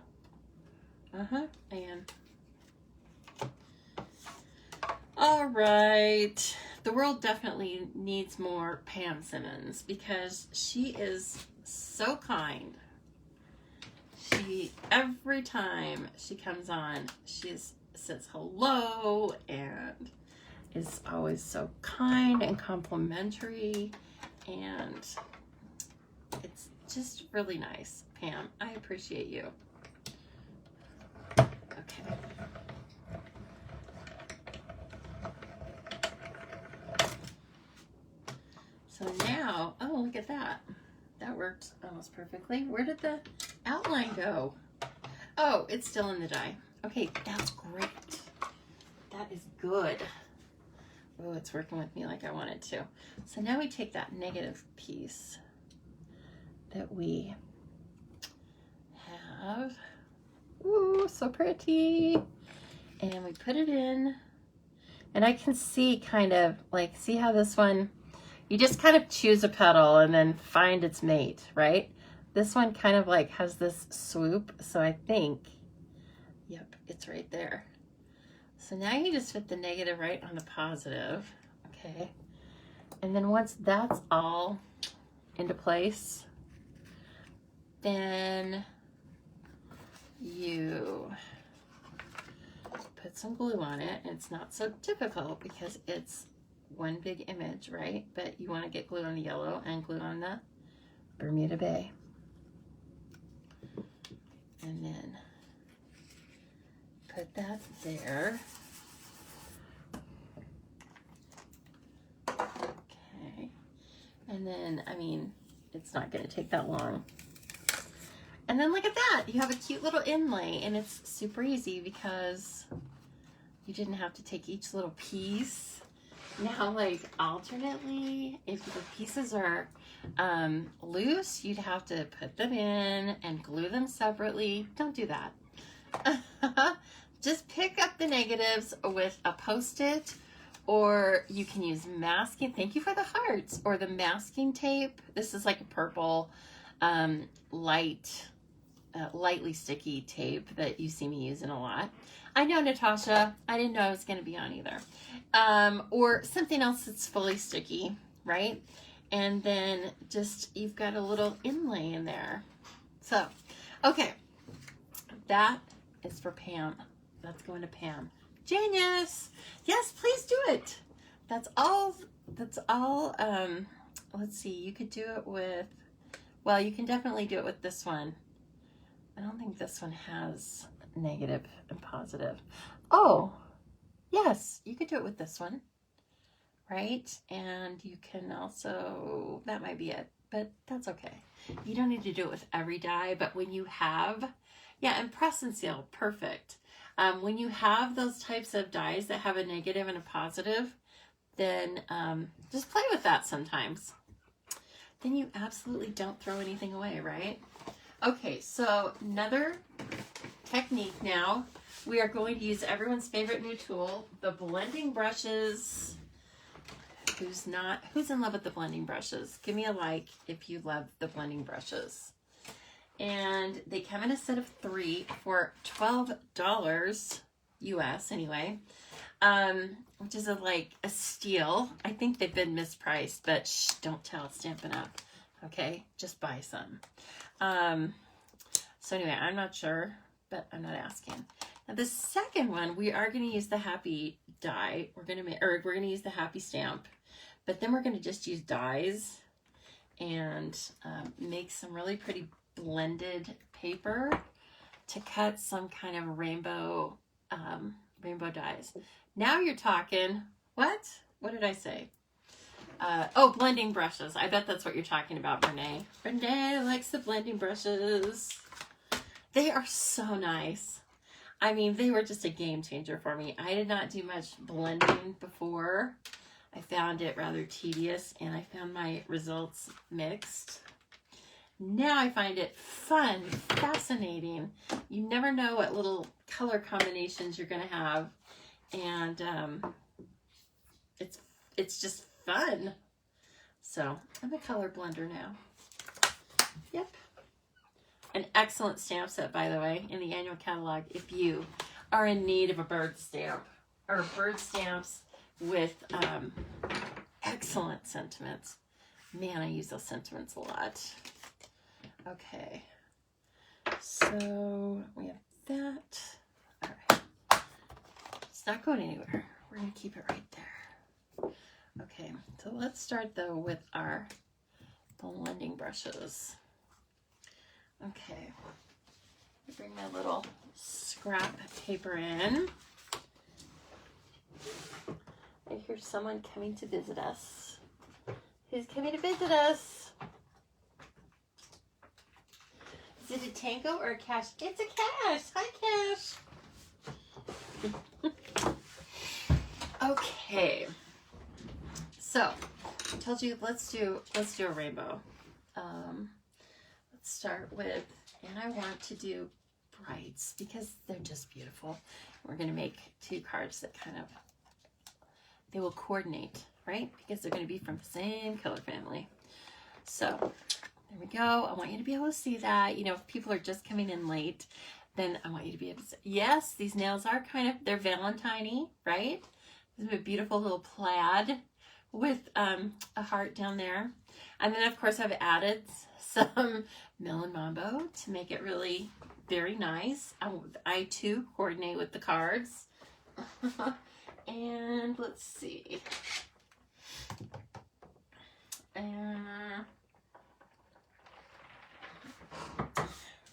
And all right. The world definitely needs more Pam Simmons because she is so kind. Every time she comes on, she says hello and is always so kind and complimentary, and it's just really nice. Pam, I appreciate you. Okay. So now, oh, look at that. That worked almost perfectly. Where did the outline go? Oh, it's still in the die. Okay, that's great. That is good. Oh, it's working with me like I want it to. So now we take that negative piece that we have. Ooh, so pretty. And we put it in. And I can see kind of like, see how this one, you just kind of choose a petal and then find its mate, right? This one kind of like has this swoop. So I think, yep, it's right there. So now you just fit the negative right on the positive. Okay. And then once that's all into place, then you put some glue on it. It's not so difficult because it's one big image, right? But you want to get glue on the yellow and glue on the Bermuda Bay. And then put that there. Okay. And then, I mean, it's not going to take that long. And then look at that. You have a cute little inlay, and it's super easy because you didn't have to take each little piece. Now, like alternately, if the pieces are loose, you'd have to put them in and glue them separately. Don't do that. Just pick up the negatives with a Post-it, or you can use masking. Thank you for the hearts. Or the masking tape. This is like a purple, lightly sticky tape that you see me using a lot. I know, Natasha. I didn't know I was going to be on either. Or something else that's fully sticky, right? And then just, you've got a little inlay in there. So, okay. That is for Pam. That's going to Pam. Genius. Yes, please do it. That's all. Let's see. You could do it with, well, you can definitely do it with this one. I don't think this one has negative and positive. Oh, yes, you could do it with this one, right? And you can also, that might be it, but that's okay. You don't need to do it with every die, but when you have, yeah, and press and seal, perfect. When you have those types of dies that have a negative and a positive, then just play with that sometimes. Then you absolutely don't throw anything away, right? Okay, so another technique now. We are going to use everyone's favorite new tool, the blending brushes. Who's in love with the blending brushes? Give me a like if you love the blending brushes. And they come in a set of 3 for $12 US anyway, which is like a steal. I think they've been mispriced, but shh, don't tell, Stampin' Up. Okay, just buy some. So anyway, I'm not sure, but I'm not asking. Now the second one, we are going to use the happy die. We're going to use the happy stamp, but then we're going to just use dies and make some really pretty blended paper to cut some kind of rainbow dies. Now you're talking. What did I say? Oh, blending brushes. I bet that's what you're talking about, Renee. Renee likes the blending brushes. They are so nice. I mean, they were just a game changer for me. I did not do much blending before. I found it rather tedious, and I found my results mixed. Now I find it fun, fascinating. You never know what little color combinations you're going to have, and it's just fun. So I'm a color blender now. Yep. An excellent stamp set, by the way, in the annual catalog if you are in need of a bird stamp or bird stamps with excellent sentiments. Man, I use those sentiments a lot. Okay, so we have that. All right, it's not going anywhere. We're going to keep it right there. Okay, so let's start though with our blending brushes. Okay, I bring my little scrap paper in. I hear someone coming to visit us. Who's coming to visit us? Is it a Tango or a Cash? It's a Cash. Hi, Cash. Okay. So I told you let's do a rainbow. Let's start with, and I want to do brights because they're just beautiful. We're going to make 2 cards that kind of, they will coordinate, right? Because they're going to be from the same color family. So there we go. I want you to be able to see that. You know, if people are just coming in late, then I want you to be able to see, yes, these nails are kind of, they're Valentine-y, right? This is a beautiful little plaid with a heart down there. And then, of course, I've added some Melon Mambo to make it really very nice. I too coordinate with the cards. And let's see.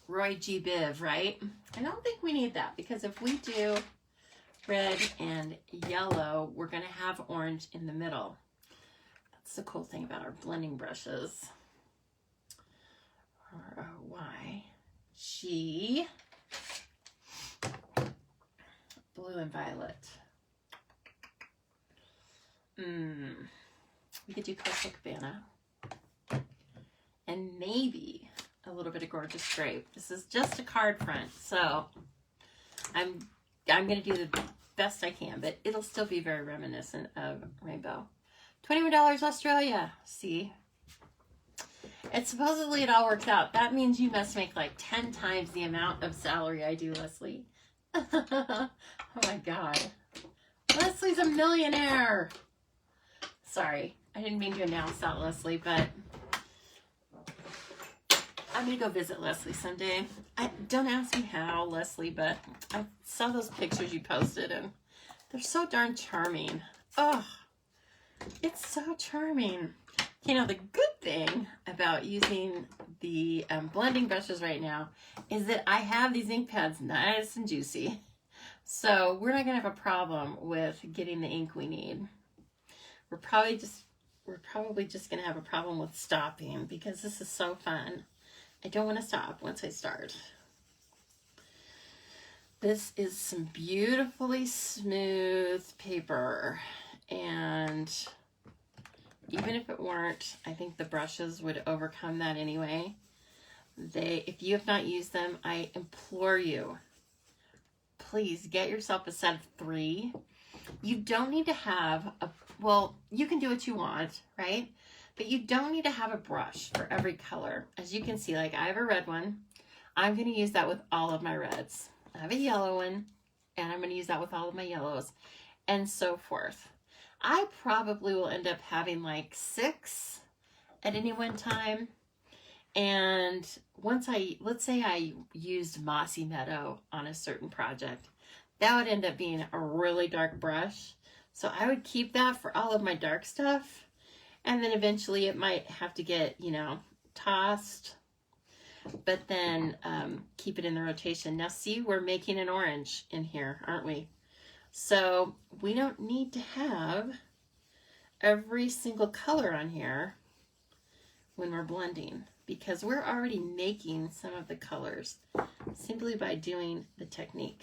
Roy G. Biv, right? I don't think we need that because if we do red and yellow, we're going to have orange in the middle. That's the cool thing about our blending brushes. R-O-Y, G, blue and violet. We could do Coastal Cabana. And maybe a little bit of Gorgeous Grape. This is just a card front, so I'm going to do the best I can, but it'll still be very reminiscent of Rainbow. $21 Australia. See? And supposedly it all works out. That means you must make like 10 times the amount of salary I do, Leslie. Oh my God. Leslie's a millionaire. Sorry, I didn't mean to announce that, Leslie, but I'm going to go visit Leslie someday. Don't ask me how, Leslie, but I saw those pictures you posted, and they're so darn charming. Oh, it's so charming. You know, the good thing about using the blending brushes right now is that I have these ink pads nice and juicy. So we're not going to have a problem with getting the ink we need. We're probably just going to have a problem with stopping because this is so fun. I don't want to stop once I start. This is some beautifully smooth paper, and even if it weren't, I think the brushes would overcome that anyway. If you have not used them, I implore you, please get yourself a set of 3. You don't need to have well, you can do what you want, right? But you don't need to have a brush for every color. As you can see, like I have a red one. I'm going to use that with all of my reds. I have a yellow one, and I'm going to use that with all of my yellows, and so forth. I probably will end up having like 6 at any one time. And let's say I used Mossy Meadow on a certain project, that would end up being a really dark brush. So I would keep that for all of my dark stuff. And then eventually it might have to get, you know, tossed, but then keep it in the rotation. Now see, we're making an orange in here, aren't we? So we don't need to have every single color on here when we're blending because we're already making some of the colors simply by doing the technique.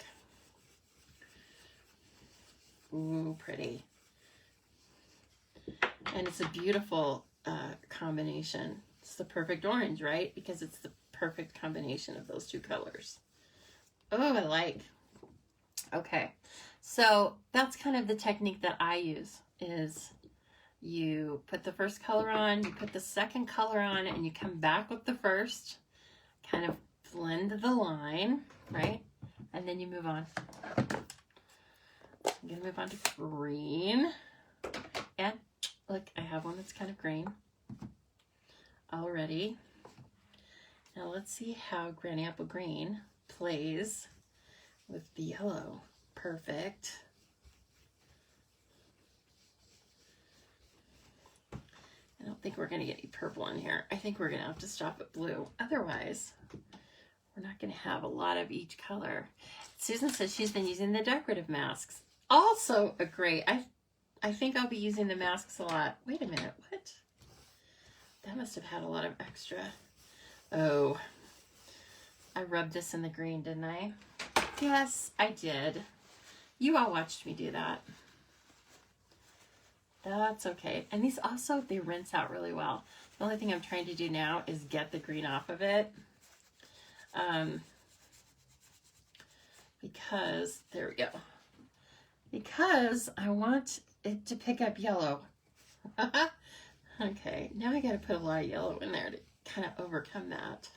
Ooh, pretty. And it's a beautiful combination. It's the perfect orange, right? Because it's the perfect combination of those 2 colors. Oh, I like. Okay, so that's kind of the technique that I use is you put the first color on, you put the second color on, and you come back with the first, kind of blend the line, right? And then you move on. I'm going to move on to green. And look, I have one that's kind of green already. Now let's see how Granny Apple Green plays with the yellow. Perfect. I don't think we're going to get any purple in here. I think we're going to have to stop at blue. Otherwise, we're not going to have a lot of each color. Susan says she's been using the decorative masks. Also a great, I think I'll be using the masks a lot. Wait a minute, what? That must have had a lot of extra. Oh, I rubbed this in the green, didn't I? Yes, I did. You all watched me do that. That's okay. And these also, they rinse out really well. The only thing I'm trying to do now is get the green off of it. Because, there we go. Because I want it to pick up yellow. Okay, now I gotta put a lot of yellow in there to kind of overcome that.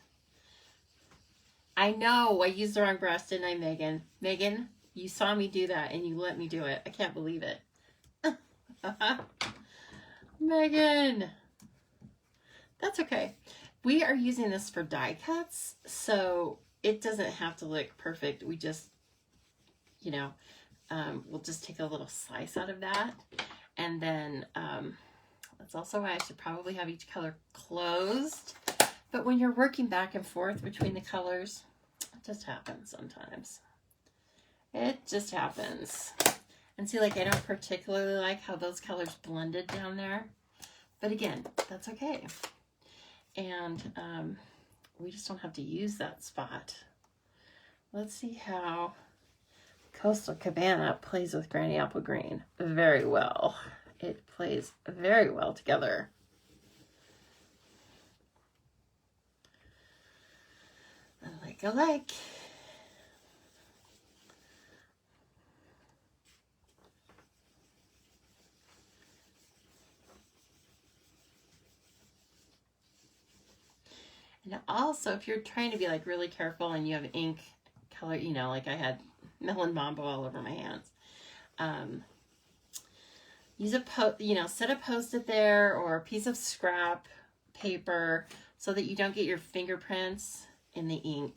I know, I used the wrong brush, didn't I, Megan? Megan, you saw me do that and you let me do it. I can't believe it. Megan! That's okay. We are using this for die cuts, so it doesn't have to look perfect. We just, you know, we'll just take a little slice out of that. And then that's also why I should probably have each color closed. But when you're working back and forth between the colors, it just happens sometimes. It just happens. And see, like, I don't particularly like how those colors blended down there. But again, that's okay. And we just don't have to use that spot. Let's see how Coastal Cabana plays with Granny Apple Green. Very well. It plays very well together. I like. And also, if you're trying to be like really careful and you have ink color, you know, like I had Melon Mambo all over my hands. Use a set a Post-it there or a piece of scrap paper so that you don't get your fingerprints in the ink.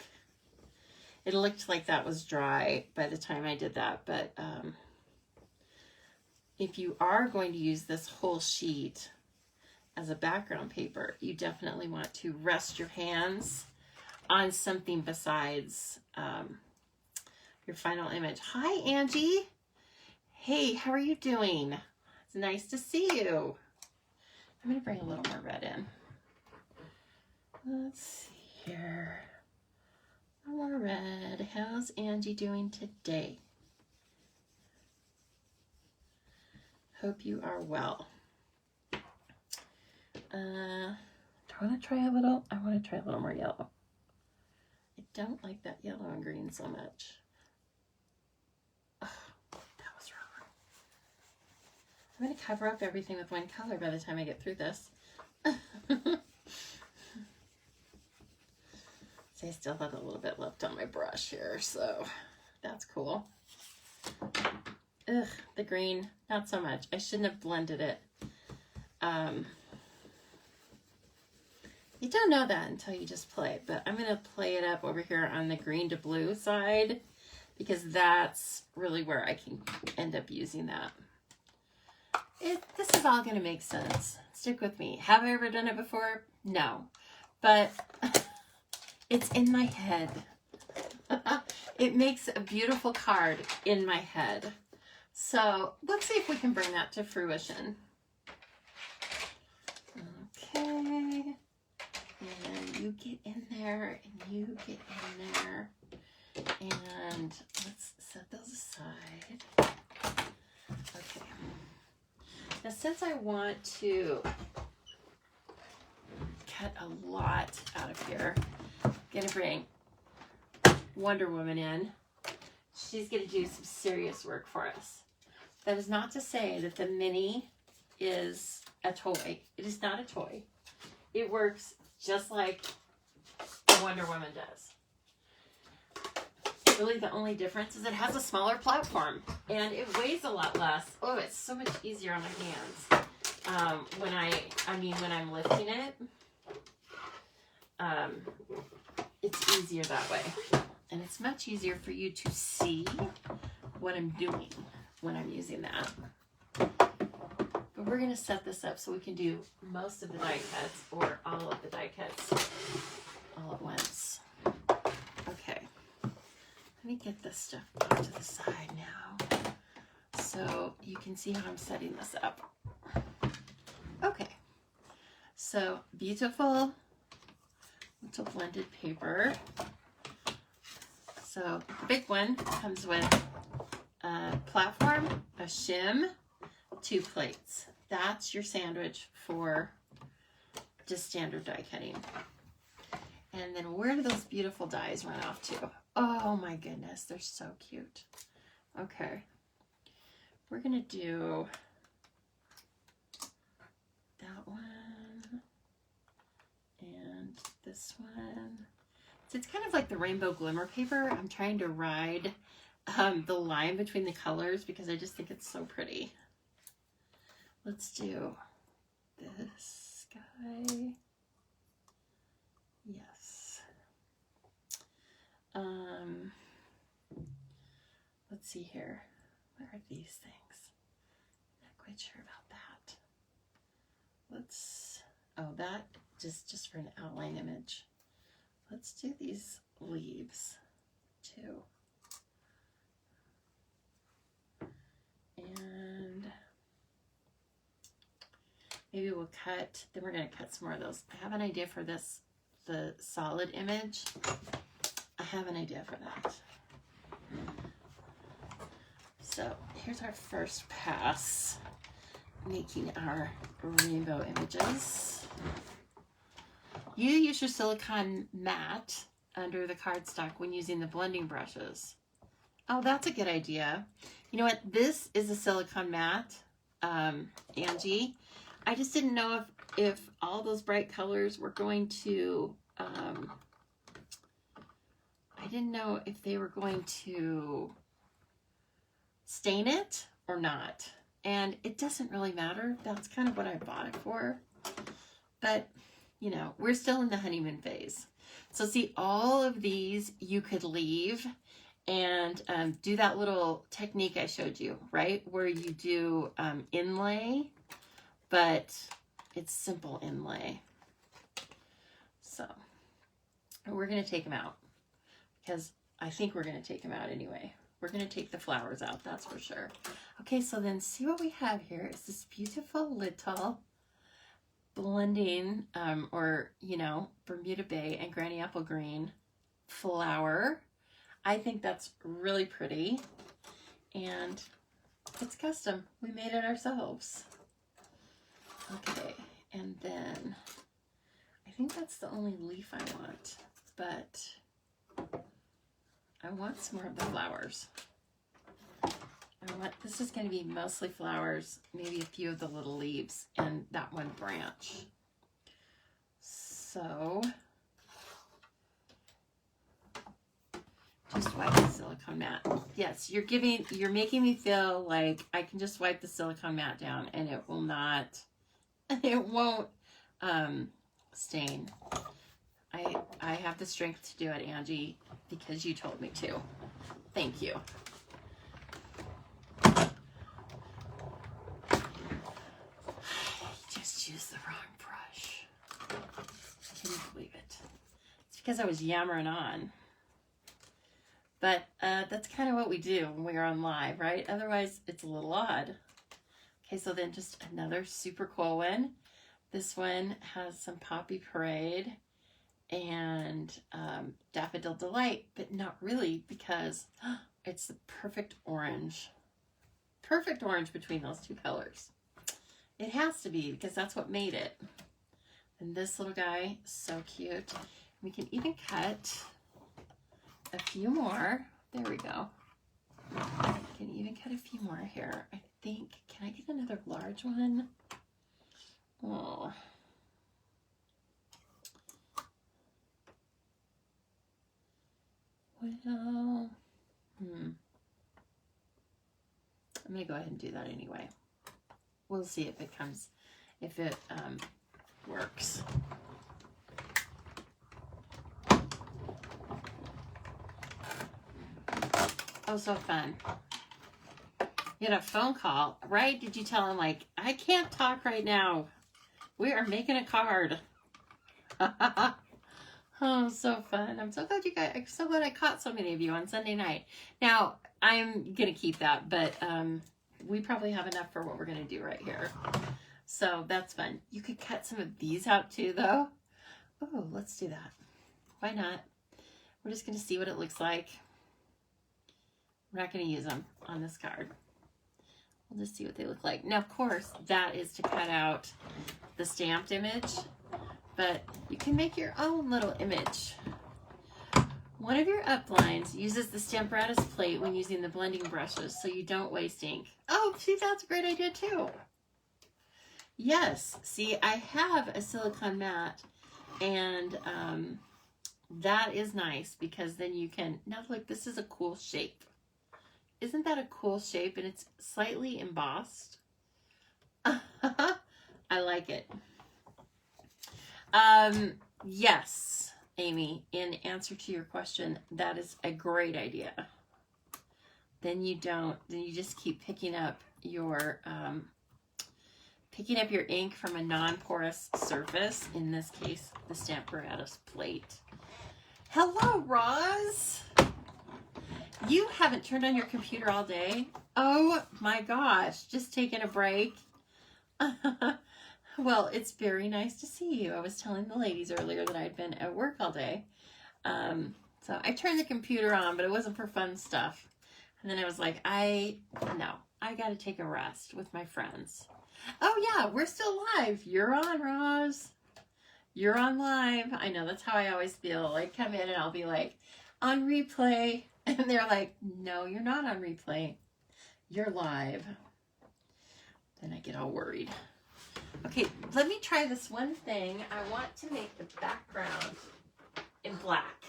It looked like that was dry by the time I did that, but if you are going to use this whole sheet as a background paper, you definitely want to rest your hands on something besides your final image. Hi, Angie. Hey, how are you doing? It's nice to see you. I'm going to bring a little more red in. Let's see here. More red. How's Angie doing today? Hope you are well. Do I want to try a little? I want to try a little more yellow. I don't like that yellow and green so much. Oh, that was wrong. I'm going to cover up everything with one color by the time I get through this. See, I still have a little bit left on my brush here, so that's cool. Ugh, the green, not so much. I shouldn't have blended it. You don't know that until you just play, but I'm going to play it up over here on the green to blue side because that's really where I can end up using that. This is all going to make sense. Stick with me. Have I ever done it before? No, but it's in my head. It makes a beautiful card in my head. So let's see if we can bring that to fruition. Okay. And you get in there, and you get in there. And let's set those aside. Okay. Now, since I want to cut a lot out of here, I'm going to bring Wonder Woman in. She's going to do some serious work for us. That is not to say that the mini is a toy. It is not a toy. It works just like the Wonder Woman does. Really, the only difference is it has a smaller platform and it weighs a lot less. Oh, it's so much easier on my hands. When I'm lifting it, it's easier that way. And it's much easier for you to see what I'm doing when I'm using that. But we're going to set this up so we can do most of the die cuts or all of the die cuts all at once. Okay. Let me get this stuff off to the side now so you can see how I'm setting this up. Okay. So beautiful little blended paper. So the big one comes with a platform, a shim, 2 plates. that's your sandwich for just standard die cutting. And then where do those beautiful dies run off to? Oh my goodness, they're so cute. Okay, we're gonna do that one and this one. So it's kind of like the rainbow glimmer paper. I'm trying to ride the line between the colors because I just think it's so pretty. Let's do this guy. Yes. Let's see here. What are these things? Not quite sure about that. Let's, oh, that just for an outline image. Let's do these leaves too. And maybe we'll cut, then we're going to cut some more of those. I have an idea for this, the solid image. I have an idea for that. So here's our first pass, making our rainbow images. You use your silicone mat under the cardstock when using the blending brushes. Oh, that's a good idea. You know what? This is a silicone mat, Angie. I just didn't know if all those bright colors were going to, I didn't know if they were going to stain it or not. And it doesn't really matter. That's kind of what I bought it for. But, you know, we're still in the honeymoon phase. So see, all of these you could leave and do that little technique I showed you, right? Where you do inlay, but it's simple inlay. So we're going to take them out because I think we're going to take them out anyway. We're going to take the flowers out, that's for sure. Okay, so then see what we have here is this beautiful little blending, or, you know, Bermuda Bay and Granny Apple Green flower. I think that's really pretty. And it's custom. We made it ourselves. Okay, and then I think that's the only leaf I want, but I want some more of the flowers. This is going to be mostly flowers, maybe a few of the little leaves, and that one branch. So just wipe the silicone mat. Yes, you're making me feel like I can just wipe the silicone mat down and it will not, it won't stain. I have the strength to do it, Angie, because you told me to. Thank you. Just used the wrong brush. Can you believe it? It's because I was yammering on. But that's kind of what we do when we are on live, right? Otherwise, it's a little odd. Okay, so then just another super cool one. This one has some Poppy Parade and Daffodil Delight, but not really because it's the perfect orange. Perfect orange between those two colors. It has to be because that's what made it. And this little guy, so cute. We can even cut a few more. There we go. I can even cut a few more here. I think, can I get another large one? Oh. Well, I'm gonna go ahead and do that anyway. We'll see if it comes, if it works. Oh, so fun. You had a phone call, right? Did you tell him, like, I can't talk right now. We are making a card. Oh, so fun. I'm so glad you guys, I'm so glad I caught so many of you on Sunday night. Now, I'm going to keep that, but we probably have enough for what we're going to do right here. So that's fun. You could cut some of these out too, though. Oh, let's do that. Why not? We're just going to see what it looks like. We're not going to use them on this card. We'll just see what they look like. Now, of course, that is to cut out the stamped image, but you can make your own little image. One of your uplines uses the Stamparatus plate when using the blending brushes so you don't waste ink. Oh, see, that's a great idea too. Yes, see, I have a silicone mat, and that is nice because then you can, now look, this is a cool shape. Isn't that a cool shape? And it's slightly embossed. I like it. Yes, Amy, in answer to your question, that is a great idea. Then you just keep picking up your ink from a non-porous surface, in this case, the Stamparatus plate. Hello, Roz. You haven't turned on your computer all day? Oh my gosh, just taking a break. Well, it's very nice to see you. I was telling the ladies earlier that I'd been at work all day. So I turned the computer on, but it wasn't for fun stuff. And then I was like, I got to take a rest with my friends. Oh yeah, we're still live. You're on, Roz. You're on live. I know, that's how I always feel. I come in and I'll be like, on replay. And they're like, no, you're not on replay. You're live. Then I get all worried. Okay, let me try this one thing. I want to make the background in black.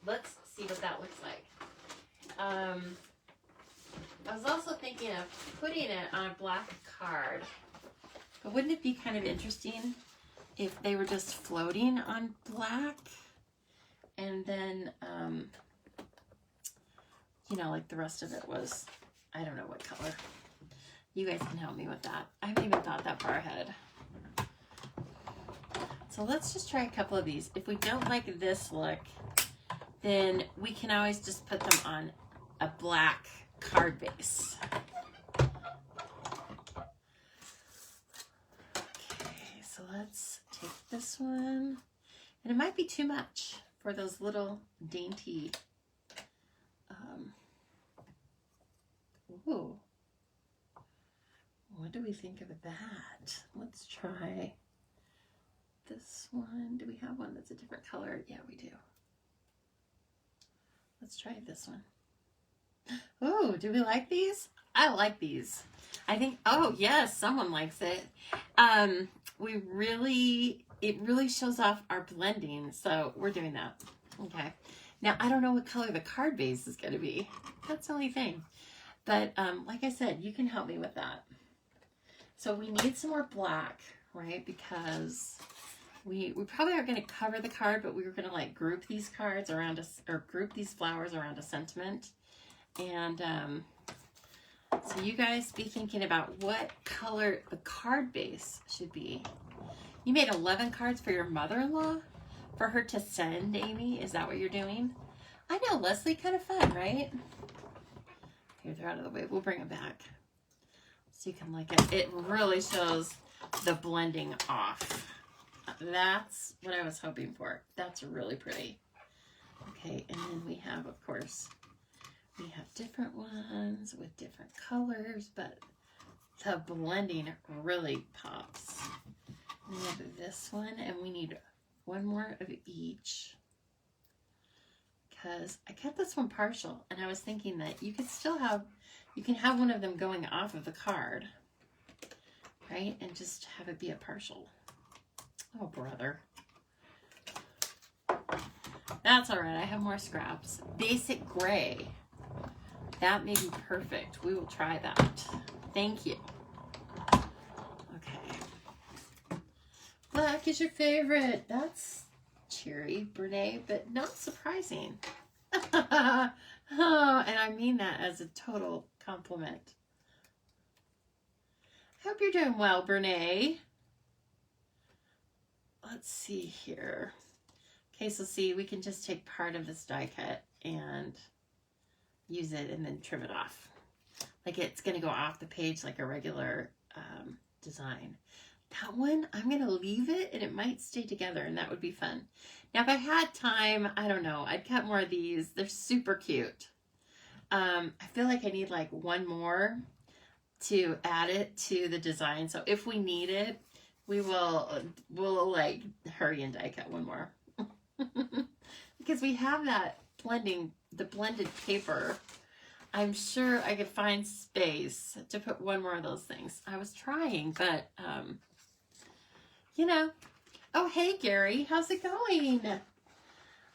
Let's see what that looks like. I was also thinking of putting it on a black card. But wouldn't it be kind of interesting if they were just floating on black? And then, you know, like the rest of it was, I don't know what color. You guys can help me with that. I haven't even thought that far ahead. So let's just try a couple of these. If we don't like this look, then we can always just put them on a black card base. Okay, so let's take this one. And it might be too much for those little dainty, ooh. What do we think of that? Let's try this one. Do we have one that's a different color? Yeah, we do. Let's try this one. Oh, do we like these? I like these. I think, oh yes, someone likes it. It really shows off our blending, so we're doing that. Okay. Now, I don't know what color the card base is going to be. That's the only thing. But like I said, you can help me with that. So we need some more black, right? Because we probably are going to cover the card, but we were going to like group these cards around us, or group these flowers around a sentiment. And so you guys be thinking about what color the card base should be. You made 11 cards for your mother-in-law for her to send, Amy? Is that what you're doing? I know, Leslie, kind of fun, right? Here, they're out of the way. We'll bring them back so you can like it. It really shows the blending off. That's what I was hoping for. That's really pretty. Okay, and then we have, of course, we have different ones with different colors, but the blending really pops. We have this one, and we need one more of each because I cut this one partial, and I was thinking that you could still have, you can have one of them going off of the card, right? And just have it be a partial. Oh, brother. That's all right. I have more scraps. Basic gray. That may be perfect. We will try that. Thank you. Okay. Black is your favorite. That's cheery, Brene, but not surprising. Oh, and I mean that as a total compliment. Hope you're doing well, Brene. Let's see here. Okay, so see, we can just take part of this die cut and use it and then trim it off. Like it's going to go off the page like a regular design. That one, I'm going to leave it and it might stay together and that would be fun. Now, if I had time, I don't know, I'd cut more of these. They're super cute. I feel like I need like one more to add it to the design. So if we need it, we'll like hurry and die cut one more. Because we have that the blended paper. I'm sure I could find space to put one more of those things. I was trying, but you know. Oh, hey Gary, how's it going?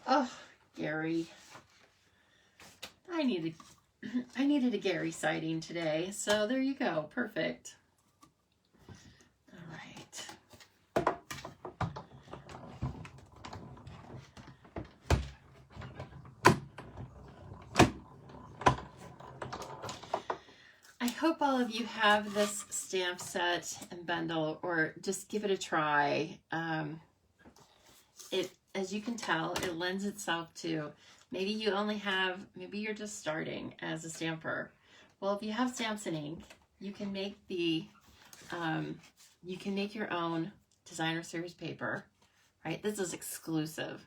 Oh, Gary. I needed a Gary sighting today, so there you go. Perfect. All right. I hope all of you have this stamp set and bundle, or just give it a try. As you can tell, it lends itself to, maybe you're just starting as a stamper. Well, if you have stamps and ink, you can make your own designer series paper, right? This is exclusive.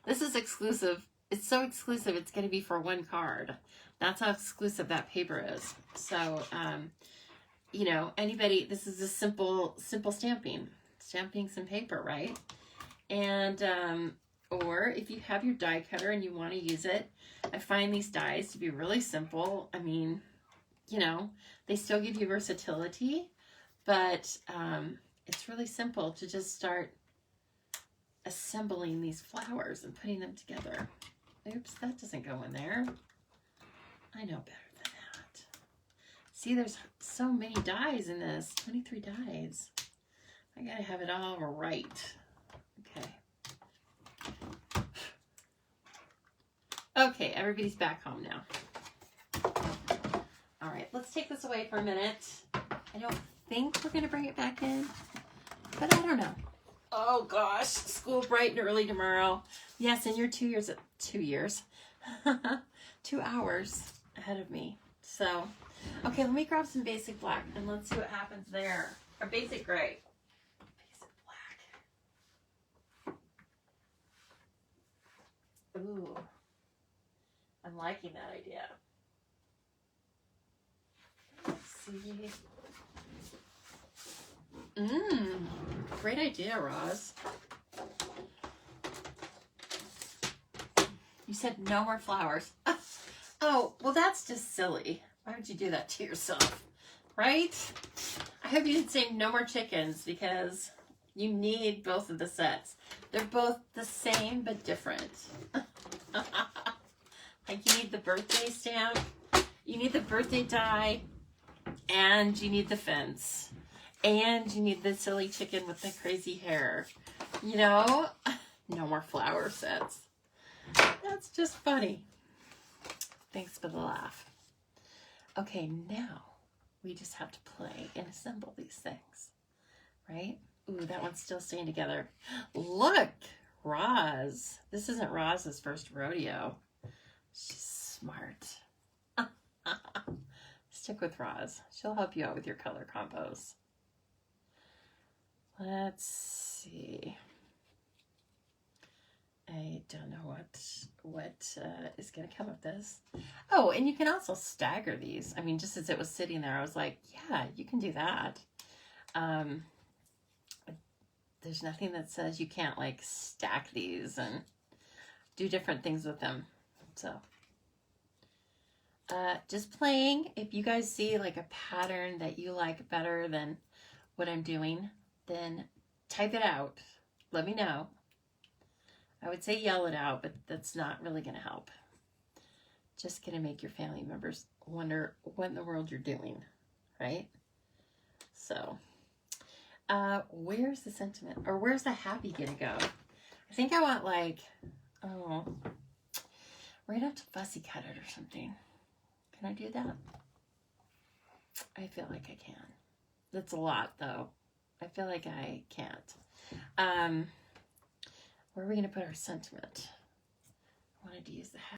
This is exclusive. It's so exclusive, it's going to be for one card. That's how exclusive that paper is. So, you know, this is a simple stamping some paper, right? And, or if you have your die cutter and you want to use it, I find these dies to be really simple. I mean, you know, they still give you versatility, but it's really simple to just start assembling these flowers and putting them together. Oops, that doesn't go in there. I know better than that. See, there's so many dies in this, 23 dies. I gotta have it all right. Okay. Okay, everybody's back home now. All right, let's take this away for a minute. I don't think we're gonna bring it back in, but I don't know. Oh gosh, school bright and early tomorrow. Yes, and you're 2 hours ahead of me. So, okay, let me grab some basic black and let's see what happens there. Or basic gray. Basic black. Ooh, I'm liking that idea. Let's see. Great idea, Roz. You said no more flowers. Oh, well, that's just silly. Why would you do that to yourself? Right? I hope you didn't say no more chickens, because you need both of the sets. They're both the same but different. Like, you need the birthday stamp, you need the birthday die, and you need the fence. And you need the silly chicken with the crazy hair. You know? No more flower sets. That's just funny. Thanks for the laugh. Okay, now we just have to play and assemble these things. Right? Ooh, that one's still staying together. Look! Roz. This isn't Roz's first rodeo. She's smart. Stick with Roz. She'll help you out with your color combos. Let's see. I don't know what is going to come of this. Oh, and you can also stagger these. I mean, just as it was sitting there, I was like, yeah, you can do that. There's nothing that says you can't, like, stack these and do different things with them. So, just playing. If you guys see, like, a pattern that you like better than what I'm doing, then type it out. Let me know. I would say yell it out, but that's not really going to help. Just going to make your family members wonder what in the world you're doing, right? So, where's the sentiment? Or where's the happy going to go? I think I want, like, oh, we're going to have to fussy cut it or something. Can I do that? I feel like I can. That's a lot, though. I feel like I can't. Where are we going to put our sentiment? I wanted to use the